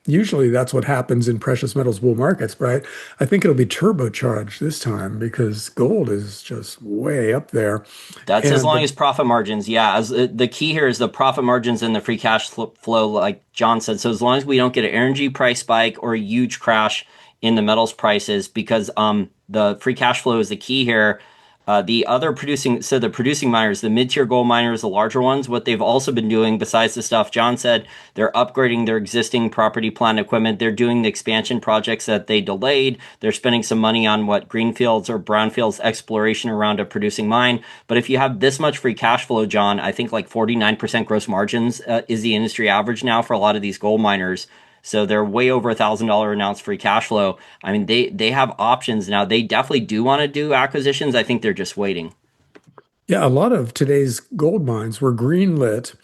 usually that's what happens in precious metals bull markets, but I think it'll be turbocharged this time because gold is just way up there. That's as And long as profit margins. Yeah, as the key here is the profit margins and the free cash flow, like John said. So as long as we don't get an energy price spike or a huge crash in the metals prices, because the free cash flow is the key here. The other producing, so the producing miners, the mid-tier gold miners, the larger ones, what they've also been doing besides the stuff John said, they're upgrading their existing property, plant, equipment. They're doing the expansion projects that they delayed. They're spending some money on what greenfields or brownfields exploration around a producing mine. But if you have this much free cash flow, John, I think like 49% gross margins is the industry average now for a lot of these gold miners. So they're way over $1,000 an ounce free cash flow. I mean, they have options now. They definitely do want to do acquisitions. I think they're just waiting. yeah, a lot of today's gold mines were greenlit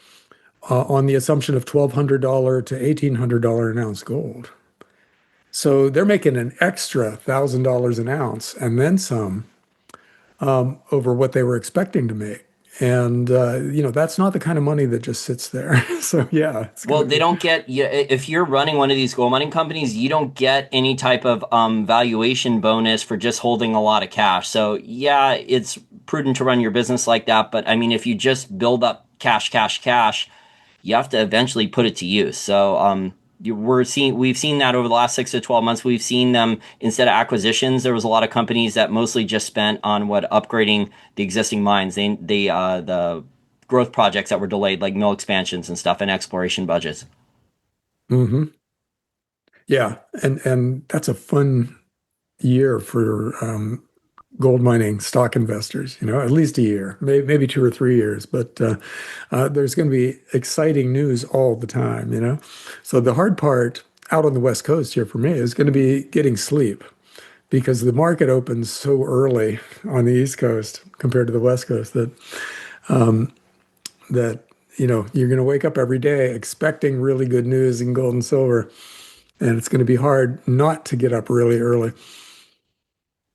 on the assumption of $1,200 to $1,800 an ounce gold. So they're making an extra $1,000 an ounce and then some over what they were expecting to make. And that's not the kind of money that just sits there. So yeah, it's going Well, to they be. don't get yeah, if you're running one of these gold mining companies, you don't get any type of valuation bonus for just holding a lot of cash. So yeah, it's prudent to run your business like that. But I mean, if you just build up cash, cash, cash, you have to eventually put it to use. So we've seen that over the last 6 to 12 months. We've seen them instead of acquisitions. There was a lot of companies that mostly just spent on what upgrading the existing mines. The growth projects that were delayed, like mill expansions and stuff, and exploration budgets. Hmm. Yeah, and that's a fun year for gold mining stock investors. At least a year, maybe 2 or 3 years. But there's going to be exciting news all the time. So the hard part out on the West Coast here for me is going to be getting sleep because the market opens so early on the East Coast compared to the West Coast that you're going to wake up every day expecting really good news in gold and silver, and it's going to be hard not to get up really early.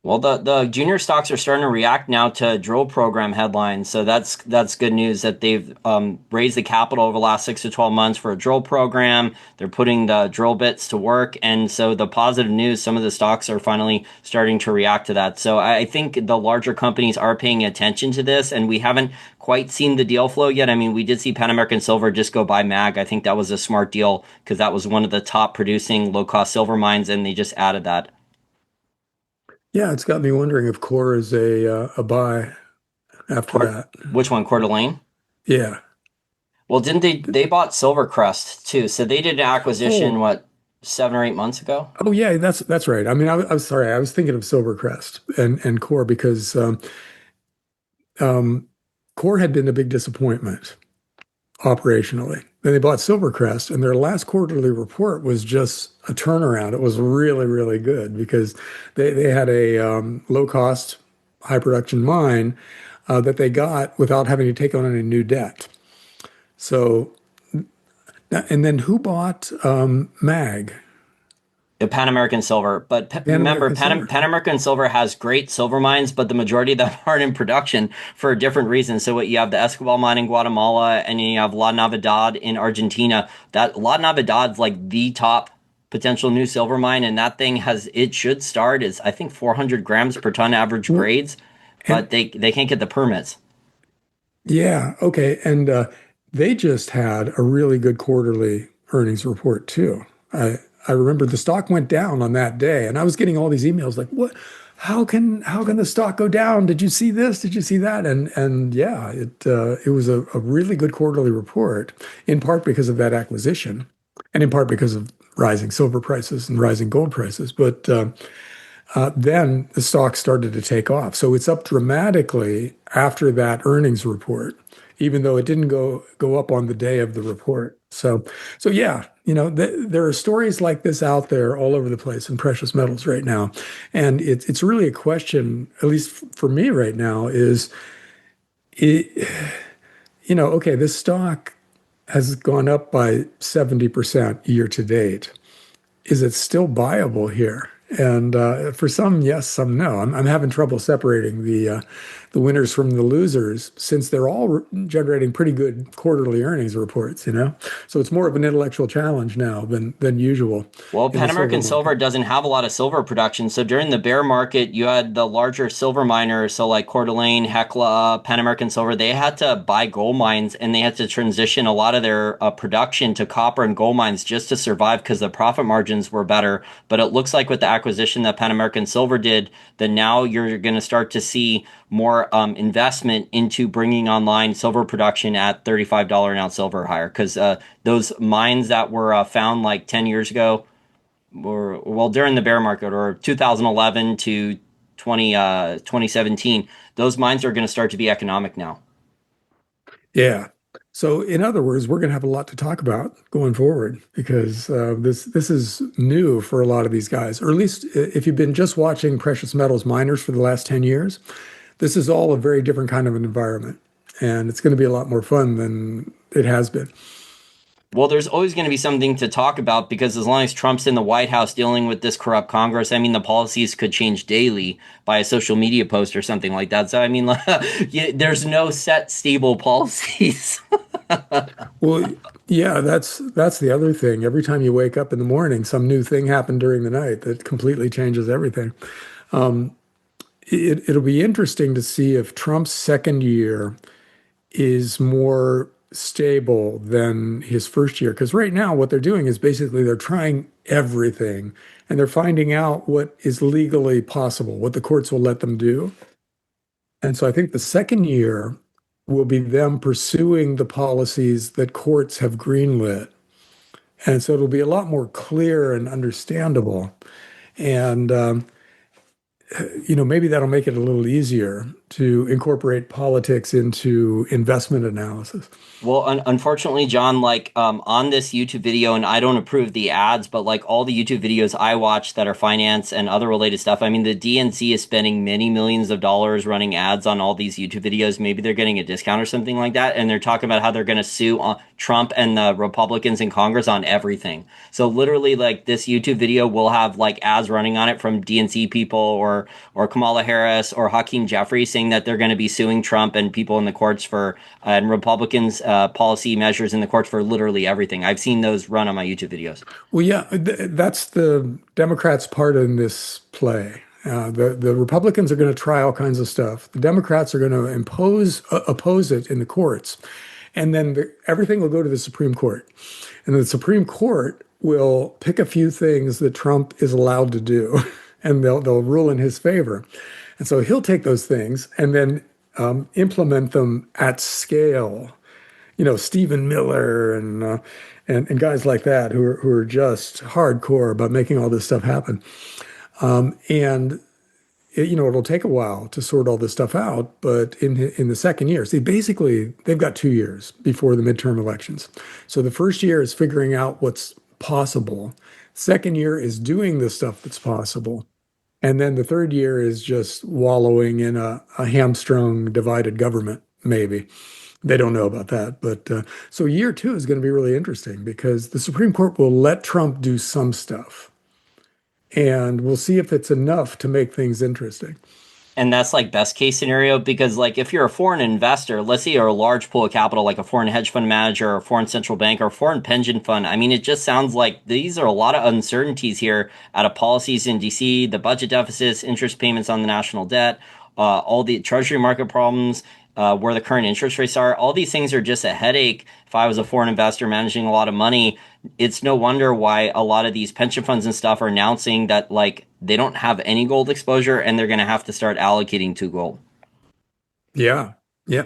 Well, the junior stocks are starting to react now to drill program headlines, so that's good news that they've raised the capital over the last 6 to 12 months for a drill program. They're putting the drill bits to work, and so the positive news, some of the stocks are finally starting to react to that. So I think the larger companies are paying attention to this, and we haven't quite seen the deal flow yet. I mean, we did see Pan American Silver just go buy MAG. I think that was a smart deal because that was one of the top producing low cost silver mines, and they just added that. Yeah, it's got me wondering if core is a buy after Court, that. which one, Coeur d'Alene? Yeah. Well, didn't they bought Silvercrest too? So they did an acquisition, Oh, what, 7 or 8 months ago? oh yeah, that's right. I mean, I was sorry. I was thinking of Silvercrest and core because Core had been a big disappointment operationally. Then they bought Silvercrest, and their last quarterly report was just a turnaround. It was really, really good because they had a low cost, high production mine that they got without having to take on any new debt. So, and then who bought MAG? Pan American Silver. But Pan remember, American Silver. Pan American Silver has great silver mines, but the majority of them aren't in production for different reasons. So what you have the Escobal mine in Guatemala, and you have La Navidad in Argentina. That La Navidad's like the top potential new silver mine, and that thing has it should start is I think 400 grams per ton average Well, grades, and but they can't get the permits. yeah, okay. And they just had a really good quarterly earnings report too. I remember the stock went down on that day, and I was getting all these emails like, "What? How can the stock go down? Did you see this? Did you see that?" And yeah, it was a really good quarterly report, in part because of that acquisition, and in part because of rising silver prices and rising gold prices. But then the stock started to take off. So it's up dramatically after that earnings report, even though it didn't go up on the day of the report. So yeah, there are stories like this out there all over the place in precious metals right now, and it's really a question, at least for me right now, is it, okay, this stock has gone up by 70% year to date. Is it still viable here? And for some, yes, some no. I'm having trouble separating the winners from the losers since they're all generating pretty good quarterly earnings reports, you know? So it's more of an intellectual challenge now than usual Well, in the Pan silver American market. Silver doesn't have a lot of silver production. So during the bear market, you had the larger silver miners, so like Coeur d'Alene, Hecla, Pan American Silver, they had to buy gold mines and they had to transition a lot of their production to copper and gold mines just to survive because the profit margins were better. But it looks like with the acquisition that Pan American Silver did, that now you're going to start to see more investment into bringing online silver production at $35 an ounce silver or higher because those mines that were found like 10 years ago or well during the bear market or 2011 to 2017, those mines are going to start to be economic now. Yeah. So in other words, we're going to have a lot to talk about going forward because this is new for a lot of these guys, or at least if you've been just watching precious metals miners for the last 10 years, this is all a very different kind of an environment, and it's going to be a lot more fun than it has been. Well, there's always going to be something to talk about because as long as Trump's in the White House dealing with this corrupt Congress, I mean, the policies could change daily by a social media post or something like that. So, I mean, there's no set, stable policies. Well, yeah, that's the other thing. Every time you wake up in the morning, some new thing happened during the night that completely changes everything. It'll be interesting to see if Trump's second year is more stable than his first year. Because right now, what they're doing is basically they're trying everything and they're finding out what is legally possible, what the courts will let them do. And so I think the second year will be them pursuing the policies that courts have greenlit. And so it'll be a lot more clear and understandable. And maybe that'll make it a little easier to incorporate politics into investment analysis. Well, unfortunately, John, like on this YouTube video, and I don't approve the ads, but like all the YouTube videos I watch that are finance and other related stuff, I mean, the DNC is spending many millions of dollars running ads on all these YouTube videos. Maybe they're getting a discount or something like that, and they're talking about how they're going to sue Trump and the Republicans in Congress on everything. So literally, like this YouTube video will have like ads running on it from DNC people or Kamala Harris or Hakeem Jeffrey saying that they're going to be suing Trump and people in the courts for and Republicans policy measures in the courts for literally everything. I've seen those run on my YouTube videos. Well, yeah, that's the Democrats' part in this play. The Republicans are going to try all kinds of stuff. The Democrats are going to oppose it in the courts, and then everything will go to the Supreme Court, and the Supreme Court will pick a few things that Trump is allowed to do, and they'll rule in his favor, and so he'll take those things and then implement them at scale. Stephen Miller and guys like that who are just hardcore about making all this stuff happen. And it'll take a while to sort all this stuff out, but in the second year, see, basically they've got 2 years before the midterm elections. So the first year is figuring out what's possible. Second year is doing the stuff that's possible. And then the third year is just wallowing in a hamstrung divided government, maybe. They don't know about that. But so year two is going to be really interesting because the Supreme Court will let Trump do some stuff. And we'll see if it's enough to make things interesting. And that's like best case scenario because like if you're a foreign investor, let's say you're a large pool of capital like a foreign hedge fund manager or a foreign central bank or a foreign pension fund. I mean, it just sounds like these are a lot of uncertainties here out of policies in DC, the budget deficits, interest payments on the national debt, all the treasury market problems, where the current interest rates are. All these things are just a headache. If I was a foreign investor managing a lot of money, it's no wonder why a lot of these pension funds and stuff are announcing that like they don't have any gold exposure and they're going to have to start allocating to gold. Yeah. Yeah.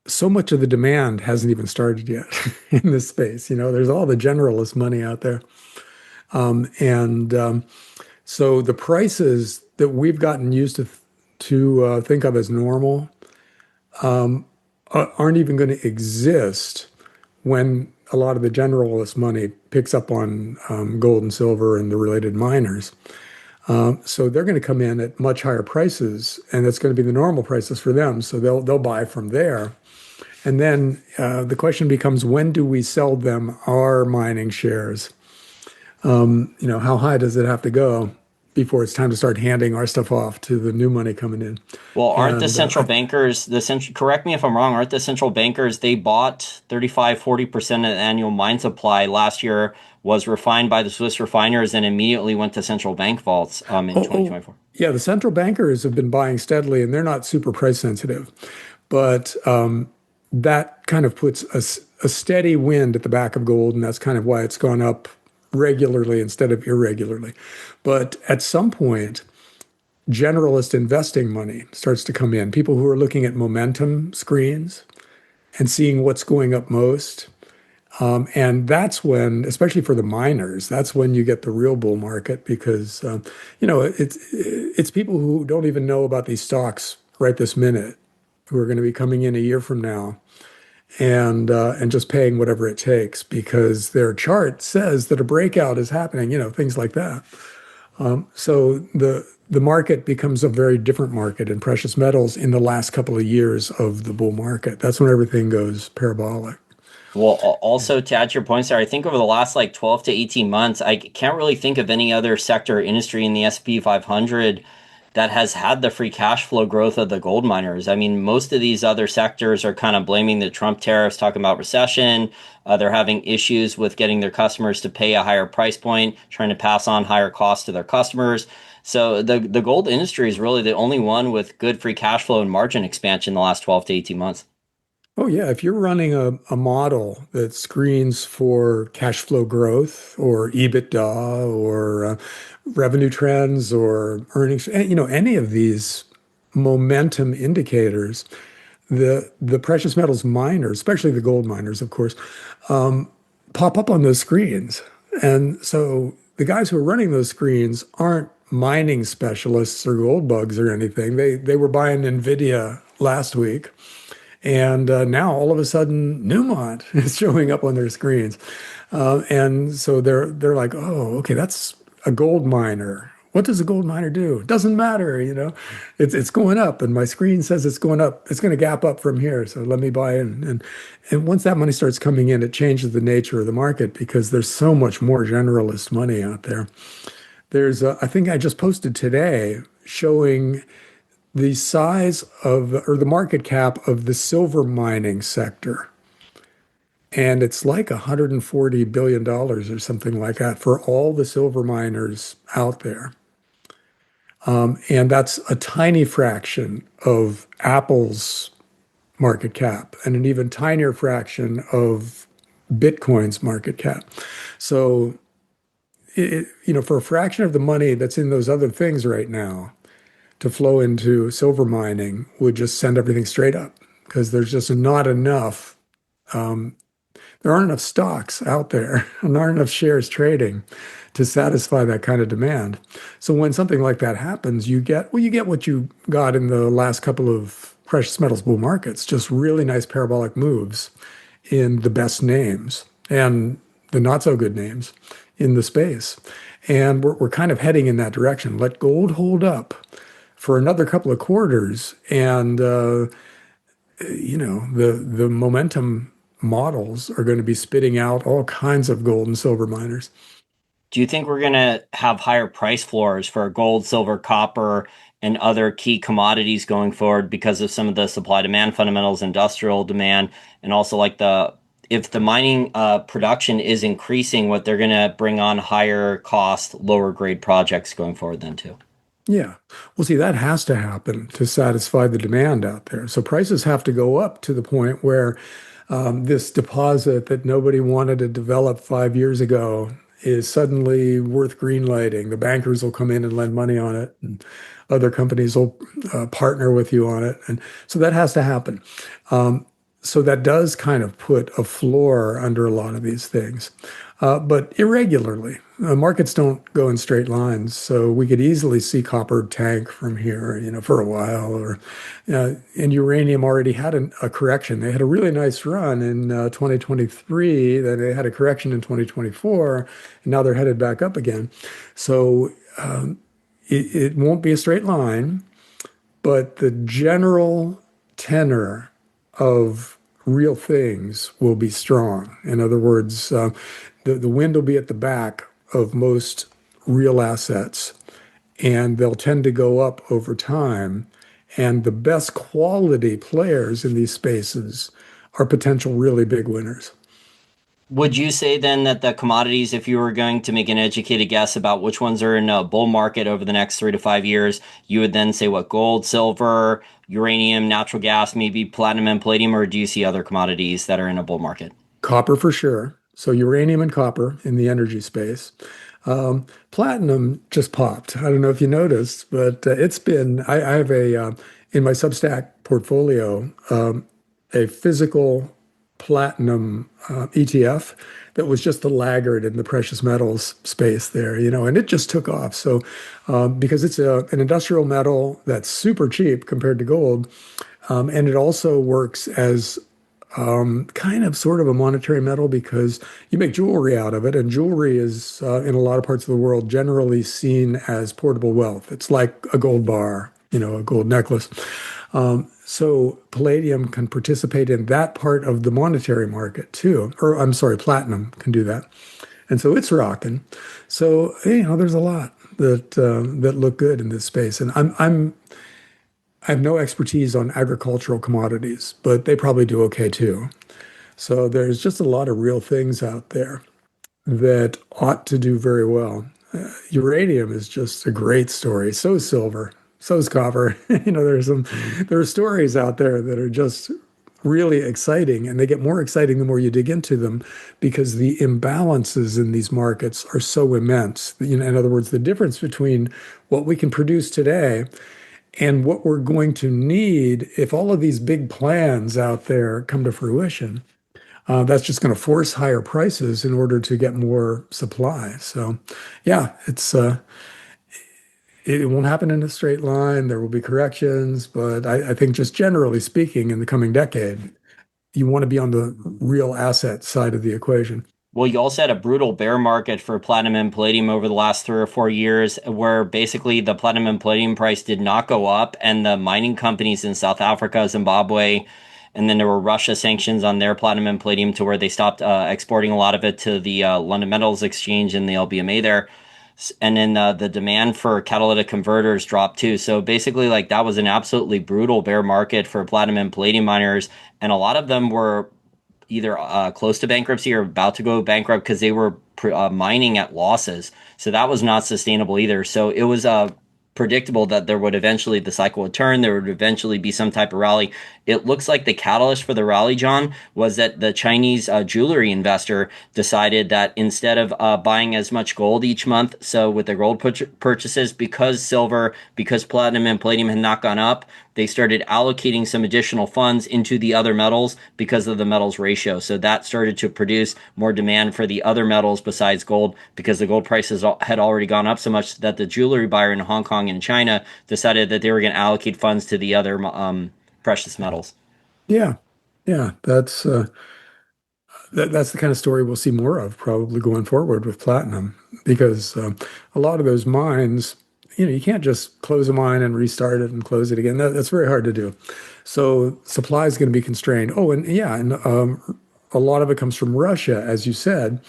So much of the demand hasn't even started yet in this space. There's all the generalist money out there. And so the prices that we've gotten used to think of as normal aren't even going to exist when a lot of the generalist money picks up on gold and silver and the related miners. So they're going to come in at much higher prices, and it's going to be the normal prices for them. So they'll buy from there. And then the question becomes, when do we sell them our mining shares? How high does it have to go before it's time to start handing our stuff off to the new money coming in? Well, aren't the And central bankers, correct me if I'm wrong, aren't the central bankers, they bought 35-40% of the annual mine supply last year was refined by the Swiss refiners and immediately went to central bank vaults in oh, 2024. yeah, the central bankers have been buying steadily, and they're not super price sensitive, but that kind of puts a steady wind at the back of gold, and that's kind of why it's gone up regularly instead of irregularly. But at some point, generalist investing money starts to come in. People who are looking at momentum screens and seeing what's going up most. And that's when, especially for the miners, that's when you get the real bull market because, it's people who don't even know about these stocks right this minute who are going to be coming in a year from now and just paying whatever it takes because their chart says that a breakout is happening, things like that. So the market becomes a very different market in precious metals in the last couple of years of the bull market. That's when everything goes parabolic. Well, also to add to your points there, I think over the last like 12 to 18 months, I can't really think of any other sector or industry in the S&P 500 that has had the free cash flow growth of the gold miners. I mean, most of these other sectors are kind of blaming the Trump tariffs, talking about recession. They're having issues with getting their customers to pay a higher price point, trying to pass on higher costs to their customers. So the gold industry is really the only one with good free cash flow and margin expansion in the last 12 to 18 months. Oh, yeah. If you're running a model that screens for cash flow growth or EBITDA or revenue trends or earnings, any of these momentum indicators, the precious metals miners, especially the gold miners, of course, pop up on those screens. And so the guys who are running those screens aren't mining specialists or gold bugs or anything. They were buying NVIDIA last week. And now all of a sudden, Newmont is showing up on their screens, and so they're like, "Oh, okay, that's a gold miner. What does a gold miner do? It doesn't matter, It's going up, and my screen says it's going up. It's going to gap up from here. So let me buy in." And once that money starts coming in, it changes the nature of the market because there's so much more generalist money out there. I think I just posted today showing the size of or the market cap of the silver mining sector. And it's like $140 billion or something like that for all the silver miners out there. And that's a tiny fraction of Apple's market cap and an even tinier fraction of Bitcoin's market cap. So, for a fraction of the money that's in those other things right now, to flow into silver mining would just send everything straight up because there's just not enough. There aren't enough stocks out there and there aren't enough shares trading to satisfy that kind of demand. So when something like that happens, you get what you got in the last couple of precious metals bull markets, just really nice parabolic moves in the best names and the not so good names in the space. And we're kind of heading in that direction. Let gold hold up for another couple of quarters, and the momentum models are going to be spitting out all kinds of gold and silver miners. Do you think we're going to have higher price floors for gold, silver, copper, and other key commodities going forward because of some of the supply demand fundamentals, industrial demand, and also like the if the mining production is increasing, what they're going to bring on higher cost, lower grade projects going forward then too? Yeah. Well, see, that has to happen to satisfy the demand out there. So prices have to go up to the point where this deposit that nobody wanted to develop 5 years ago is suddenly worth greenlighting. The bankers will come in and lend money on it, and other companies will partner with you on it. And so that has to happen. So that does kind of put a floor under a lot of these things, but irregularly. Markets don't go in straight lines, so we could easily see copper tank from here, for a while. Or, and uranium already had a correction. They had a really nice run in 2023. Then they had a correction in 2024, and now they're headed back up again. So it won't be a straight line, but the general tenor of real things will be strong. In other words, the wind will be at the back of most real assets, and they'll tend to go up over time. And the best quality players in these spaces are potential really big winners. Would you say then that the commodities, if you were going to make an educated guess about which ones are in a bull market over the next 3 to 5 years, you would then say what gold, silver, uranium, natural gas, maybe platinum and palladium, or do you see other commodities that are in a bull market? Copper for sure. So uranium and copper in the energy space. Platinum just popped. I don't know if you noticed, but I have in my Substack portfolio, a physical platinum ETF that was just the laggard in the precious metals space there, and it just took off. So, because it's an industrial metal that's super cheap compared to gold, and it also works as kind of sort of a monetary metal because you make jewelry out of it, and jewelry is in a lot of parts of the world generally seen as portable wealth. It's like a gold bar, a gold necklace. So palladium can participate in that part of the monetary market too, or I'm sorry, platinum can do that, and so it's rocking. So there's a lot that look good in this space, and I have no expertise on agricultural commodities, but they probably do okay too. So there's just a lot of real things out there that ought to do very well. Uranium is just a great story. So is silver. So is copper. There are stories out there that are just really exciting, and they get more exciting the more you dig into them because the imbalances in these markets are so immense. In other words, the difference between what we can produce today and what we're going to need if all of these big plans out there come to fruition, that's just going to force higher prices in order to get more supply. So, yeah, it won't happen in a straight line. There will be corrections, but I think just generally speaking, in the coming decade, you want to be on the real asset side of the equation. Well, you also had a brutal bear market for platinum and palladium over the last 3 or 4 years, where basically the platinum and palladium price did not go up, and the mining companies in South Africa, Zimbabwe, and then there were Russia sanctions on their platinum and palladium to where they stopped exporting a lot of it to the London Metals Exchange and the LBMA there. And then the demand for catalytic converters dropped too. So basically, like that was an absolutely brutal bear market for platinum and palladium miners, and a lot of them were either close to bankruptcy or about to go bankrupt because they were mining at losses. So that was not sustainable either. So it was predictable that there would eventually the cycle would turn. There would eventually be some type of rally. It looks like the catalyst for the rally, John, was that the Chinese jewelry investor decided that instead of buying as much gold each month, so with their gold purchases, because silver, because platinum and palladium had not gone up, they started allocating some additional funds into the other metals because of the metals ratio. So that started to produce more demand for the other metals besides gold because the gold prices had already gone up so much that the jewelry buyer in Hong Kong and China decided that they were going to allocate funds to the other precious metals. Yeah. Yeah. That's the kind of story we'll see more of probably going forward with platinum because a lot of those mines, you can't just close a mine and restart it and close it again. That's very hard to do. So supply is going to be constrained. Oh, and yeah, and a lot of it comes from Russia, as you said,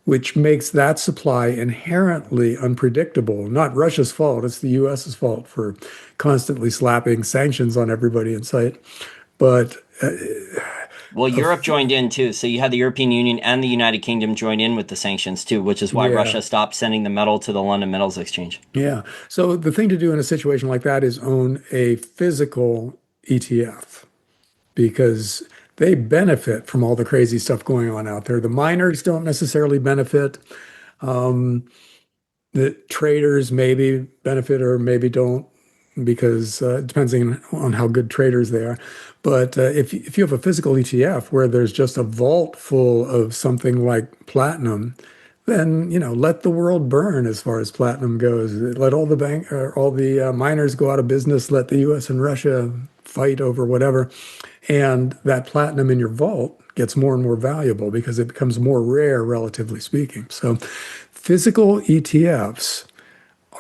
which makes that supply inherently unpredictable. Not Russia's fault, it's the US's fault for constantly slapping sanctions on everybody in sight. But Well, Europe joined in too. So you had the European Union and the United Kingdom join in with the sanctions too, which is why yeah, Russia stopped sending the metal to the London Metals Exchange. yeah. So the thing to do in a situation like that is own a physical ETF because they benefit from all the crazy stuff going on out there. The miners don't necessarily benefit. Um, the traders maybe benefit or maybe don't because depending on how good traders they are. But if you have a physical ETF where there's just a vault full of something like platinum, then let the world burn as far as platinum goes. Let all the all the miners go out of business. Let the U.S. and Russia fight over whatever, and that platinum in your vault gets more and more valuable because it becomes more rare, relatively speaking. So, physical ETFs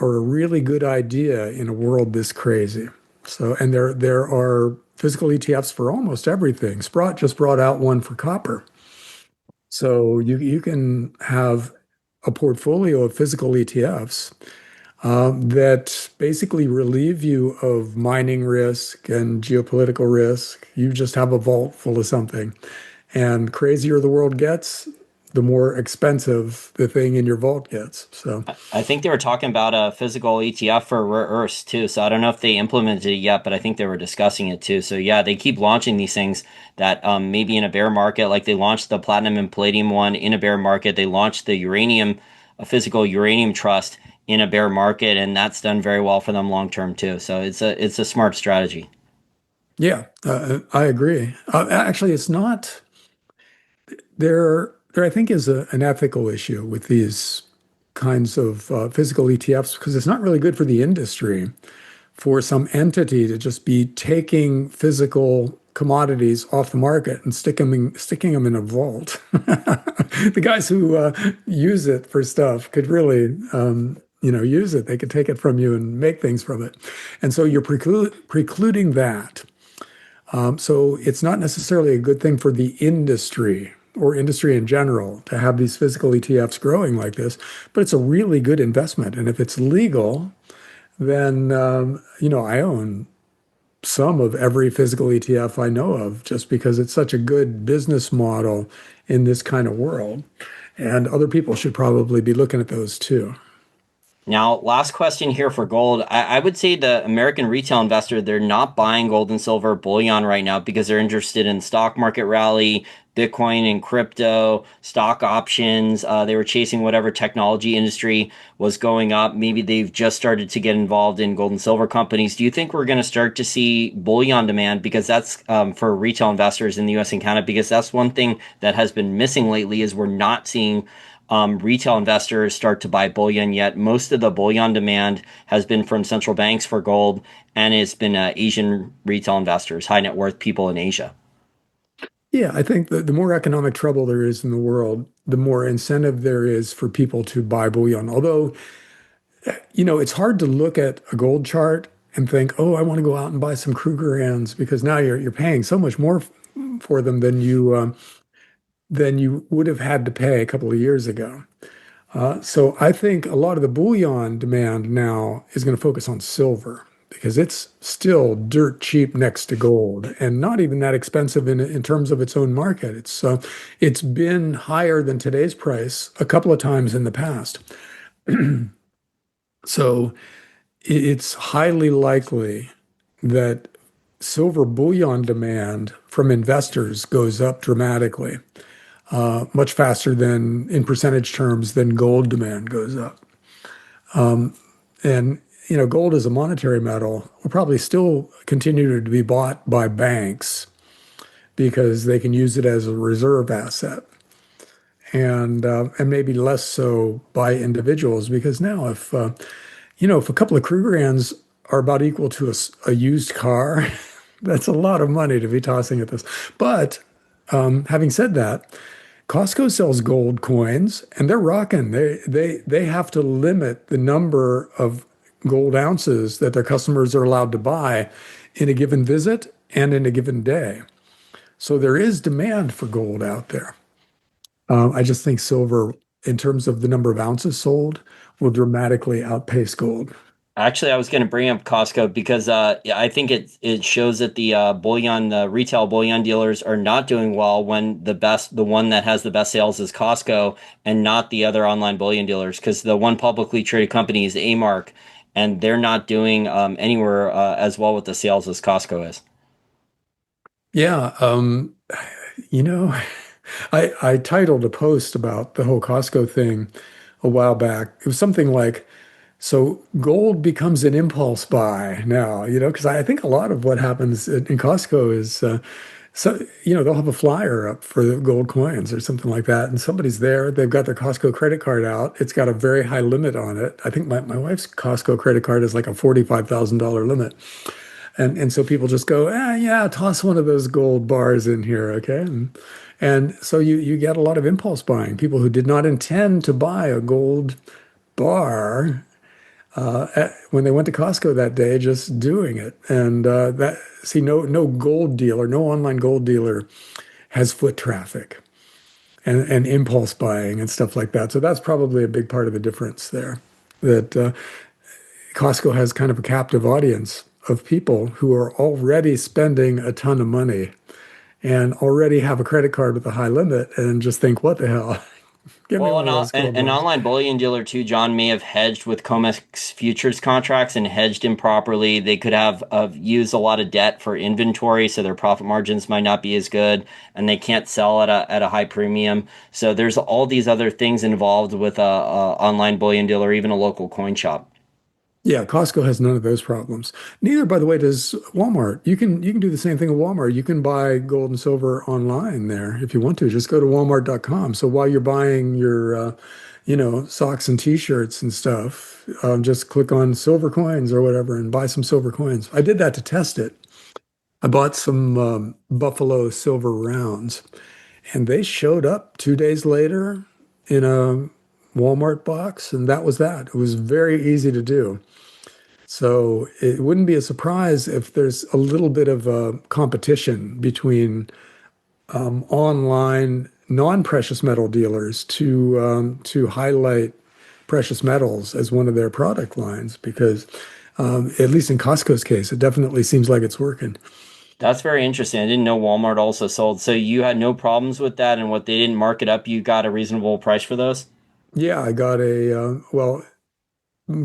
are a really good idea in a world this crazy. So, and there are physical ETFs for almost everything. Sprott just brought out one for copper. So you can have a portfolio of physical ETFs that basically relieve you of mining risk and geopolitical risk. You just have a vault full of something. And crazier the world gets, the more expensive the thing in your vault gets. So, I think they were talking about a physical ETF for rare earths too. So I don't know if they implemented it yet, but I think they were discussing it too. So yeah, they keep launching these things that maybe in a bear market, like they launched the platinum and palladium one in a bear market. They launched the uranium, a physical uranium trust in a bear market, and that's done very well for them long term too. So it's a smart strategy. yeah, I agree. Actually, it's not there I think is an ethical issue with these kinds of physical ETFs because it's not really good for the industry for some entity to just be taking physical commodities off the market and sticking them in a vault. The guys who use it for stuff could really, use it. They could take it from you and make things from it. And so you're precluding that. So it's not necessarily a good thing for the industry or industry in general to have these physical ETFs growing like this, but it's a really good investment. And if it's legal, then I own some of every physical ETF I know of just because it's such a good business model in this kind of world. And other people should probably be looking at those too. Now, last question here for gold. I would say the American retail investor, they're not buying gold and silver bullion right now because they're interested in stock market rally, Bitcoin and crypto, stock options. They were chasing whatever technology industry was going up. Maybe they've just started to get involved in gold and silver companies. Do you think we're going to start to see bullion demand? Because that's for retail investors in the US and Canada, because that's one thing that has been missing lately is we're not seeing retail investors start to buy bullion yet. Most of the bullion demand has been from central banks for gold, and it's been Asian retail investors, high net worth people in Asia. Yeah, I think the more economic trouble there is in the world, the more incentive there is for people to buy bullion. Although, it's hard to look at a gold chart and think, oh, I want to go out and buy some Krugerrands because now you're paying so much more for them than you would have had to pay a couple of years ago. So I think a lot of the bullion demand now is going to focus on silver because it's still dirt cheap next to gold and not even that expensive in terms of its own market. It's been higher than today's price a couple of times in the past. So it's highly likely that silver bullion demand from investors goes up dramatically, much faster than in percentage terms than gold demand goes up. And gold as a monetary metal will probably still continue to be bought by banks because they can use it as a reserve asset, and maybe less so by individuals because now if a couple of Krugerrands are about equal to a used car, that's a lot of money to be tossing at this. But having said that, Costco sells gold coins and they're rocking. They have to limit the number of gold ounces that their customers are allowed to buy in a given visit and in a given day. So there is demand for gold out there. I just think silver, in terms of the number of ounces sold, will dramatically outpace gold. Actually, I was going to bring up Costco because yeah, I think it shows that the retail bullion dealers are not doing well when the one that has the best sales is Costco and not the other online bullion dealers because the one publicly traded company is A-Mark and they're not doing anywhere as well with the sales as Costco is. Yeah, you know, I titled a post about the whole Costco thing a while back. It was something like, so gold becomes an impulse buy now, because I think a lot of what happens in Costco is, they'll have a flyer up for the gold coins or something like that, and somebody's there, they've got their Costco credit card out. It's got a very high limit on it. I think my wife's Costco credit card is like a $45,000 limit. And so people just go, yeah, toss one of those gold bars in here, okay? And so you get a lot of impulse buying. People who did not intend to buy a gold bar when they went to Costco that day, just doing it. And no gold dealer, no online gold dealer has foot traffic and impulse buying and stuff like that. So that's probably a big part of the difference there. That Costco has kind of a captive audience of people who are already spending a ton of money and already have a credit card with a high limit and just think, what the hell? Give me Well, one of those gold an bars. online bullion dealer too, John, may have hedged with COMEX futures contracts and hedged improperly. They could have used a lot of debt for inventory, so their profit margins might not be as good, and they can't sell at a high premium. So there's all these other things involved with a online bullion dealer, even a local coin shop. Yeah, Costco has none of those problems. Neither, by the way, does Walmart. You can do the same thing at Walmart. You can buy gold and silver online there if you want to. Just go to walmart.com. So while you're buying your socks and t-shirts and stuff, just click on silver coins or whatever and buy some silver coins. I did that to test it. I bought some Buffalo silver rounds, and they showed up 2 days later in a Walmart box, and that was that. It was very easy to do. So it wouldn't be a surprise if there's a little bit of a competition between online non-precious metal dealers to highlight precious metals as one of their product lines, because at least in Costco's case, it definitely seems like it's working. That's very interesting. I didn't know Walmart also sold. So you had no problems with that, and what they didn't mark it up, you got a reasonable price for those? Yeah, I got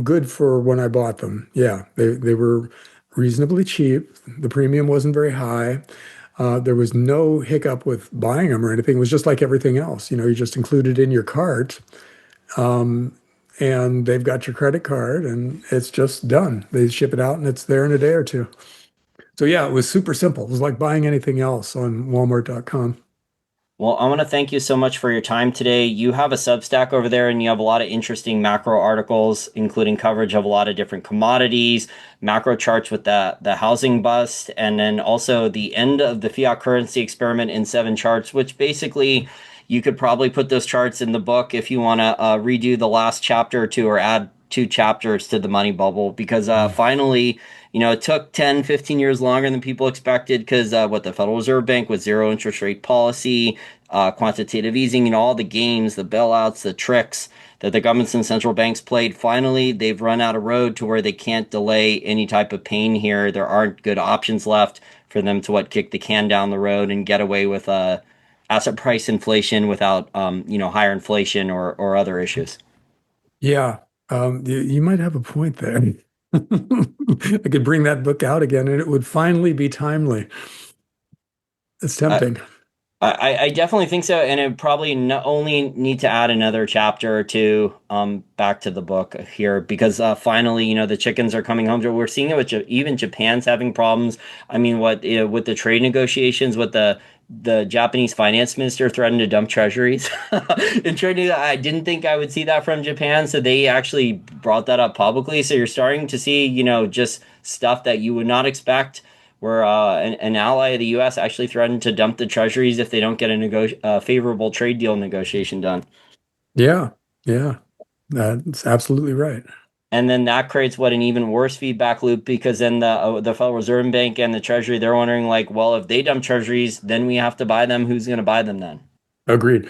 good for when I bought them. Yeah, they were reasonably cheap. The premium wasn't very high. There was no hiccup with buying them or anything. It was just like everything else. You just include it in your cart, um, and they've got your credit card, and it's just done. They ship it out, and it's there in a day or two. So yeah, it was super simple. It was like buying anything else on Walmart.com. Well, I want to thank you so much for your time today. You have a Substack over there, and you have a lot of interesting macro articles, including coverage of a lot of different commodities, macro charts with the housing bust, and then also the end of the fiat currency experiment in 7 charts, which basically you could probably put those charts in the book if you want to redo the last chapter or two or add 2 chapters to the money bubble because finally it took 10, 15 years longer than people expected because what the Federal Reserve Bank with zero interest rate policy, quantitative easing, all the games, the bailouts, the tricks that the governments and central banks played. Finally, they've run out of road to where they can't delay any type of pain here. There aren't good options left for them to kick the can down the road and get away with asset price inflation without higher inflation or other issues. Yeah, you might have a point there. I could bring that book out again, and it would finally be timely. It's Uh, tempting. I definitely think so, and it probably not only need to add another chapter or two back to the book here because finally, the chickens are coming home. We're seeing it with even Japan's having problems. I mean, what with the trade negotiations with the Japanese finance minister threatened to dump treasuries in trading. I didn't think I would see that from Japan, so they actually brought that up publicly. So you're starting to see, just stuff that you would not expect where an ally of the U.S. actually threatened to dump the treasuries if they don't get a favorable trade deal negotiation done. Yeah, yeah, that's absolutely right. And then that creates what an even worse feedback loop because then the Federal Reserve Bank and the Treasury they're wondering like, well, if they dump treasuries, then we have to buy them. Who's going to buy them then? Agreed.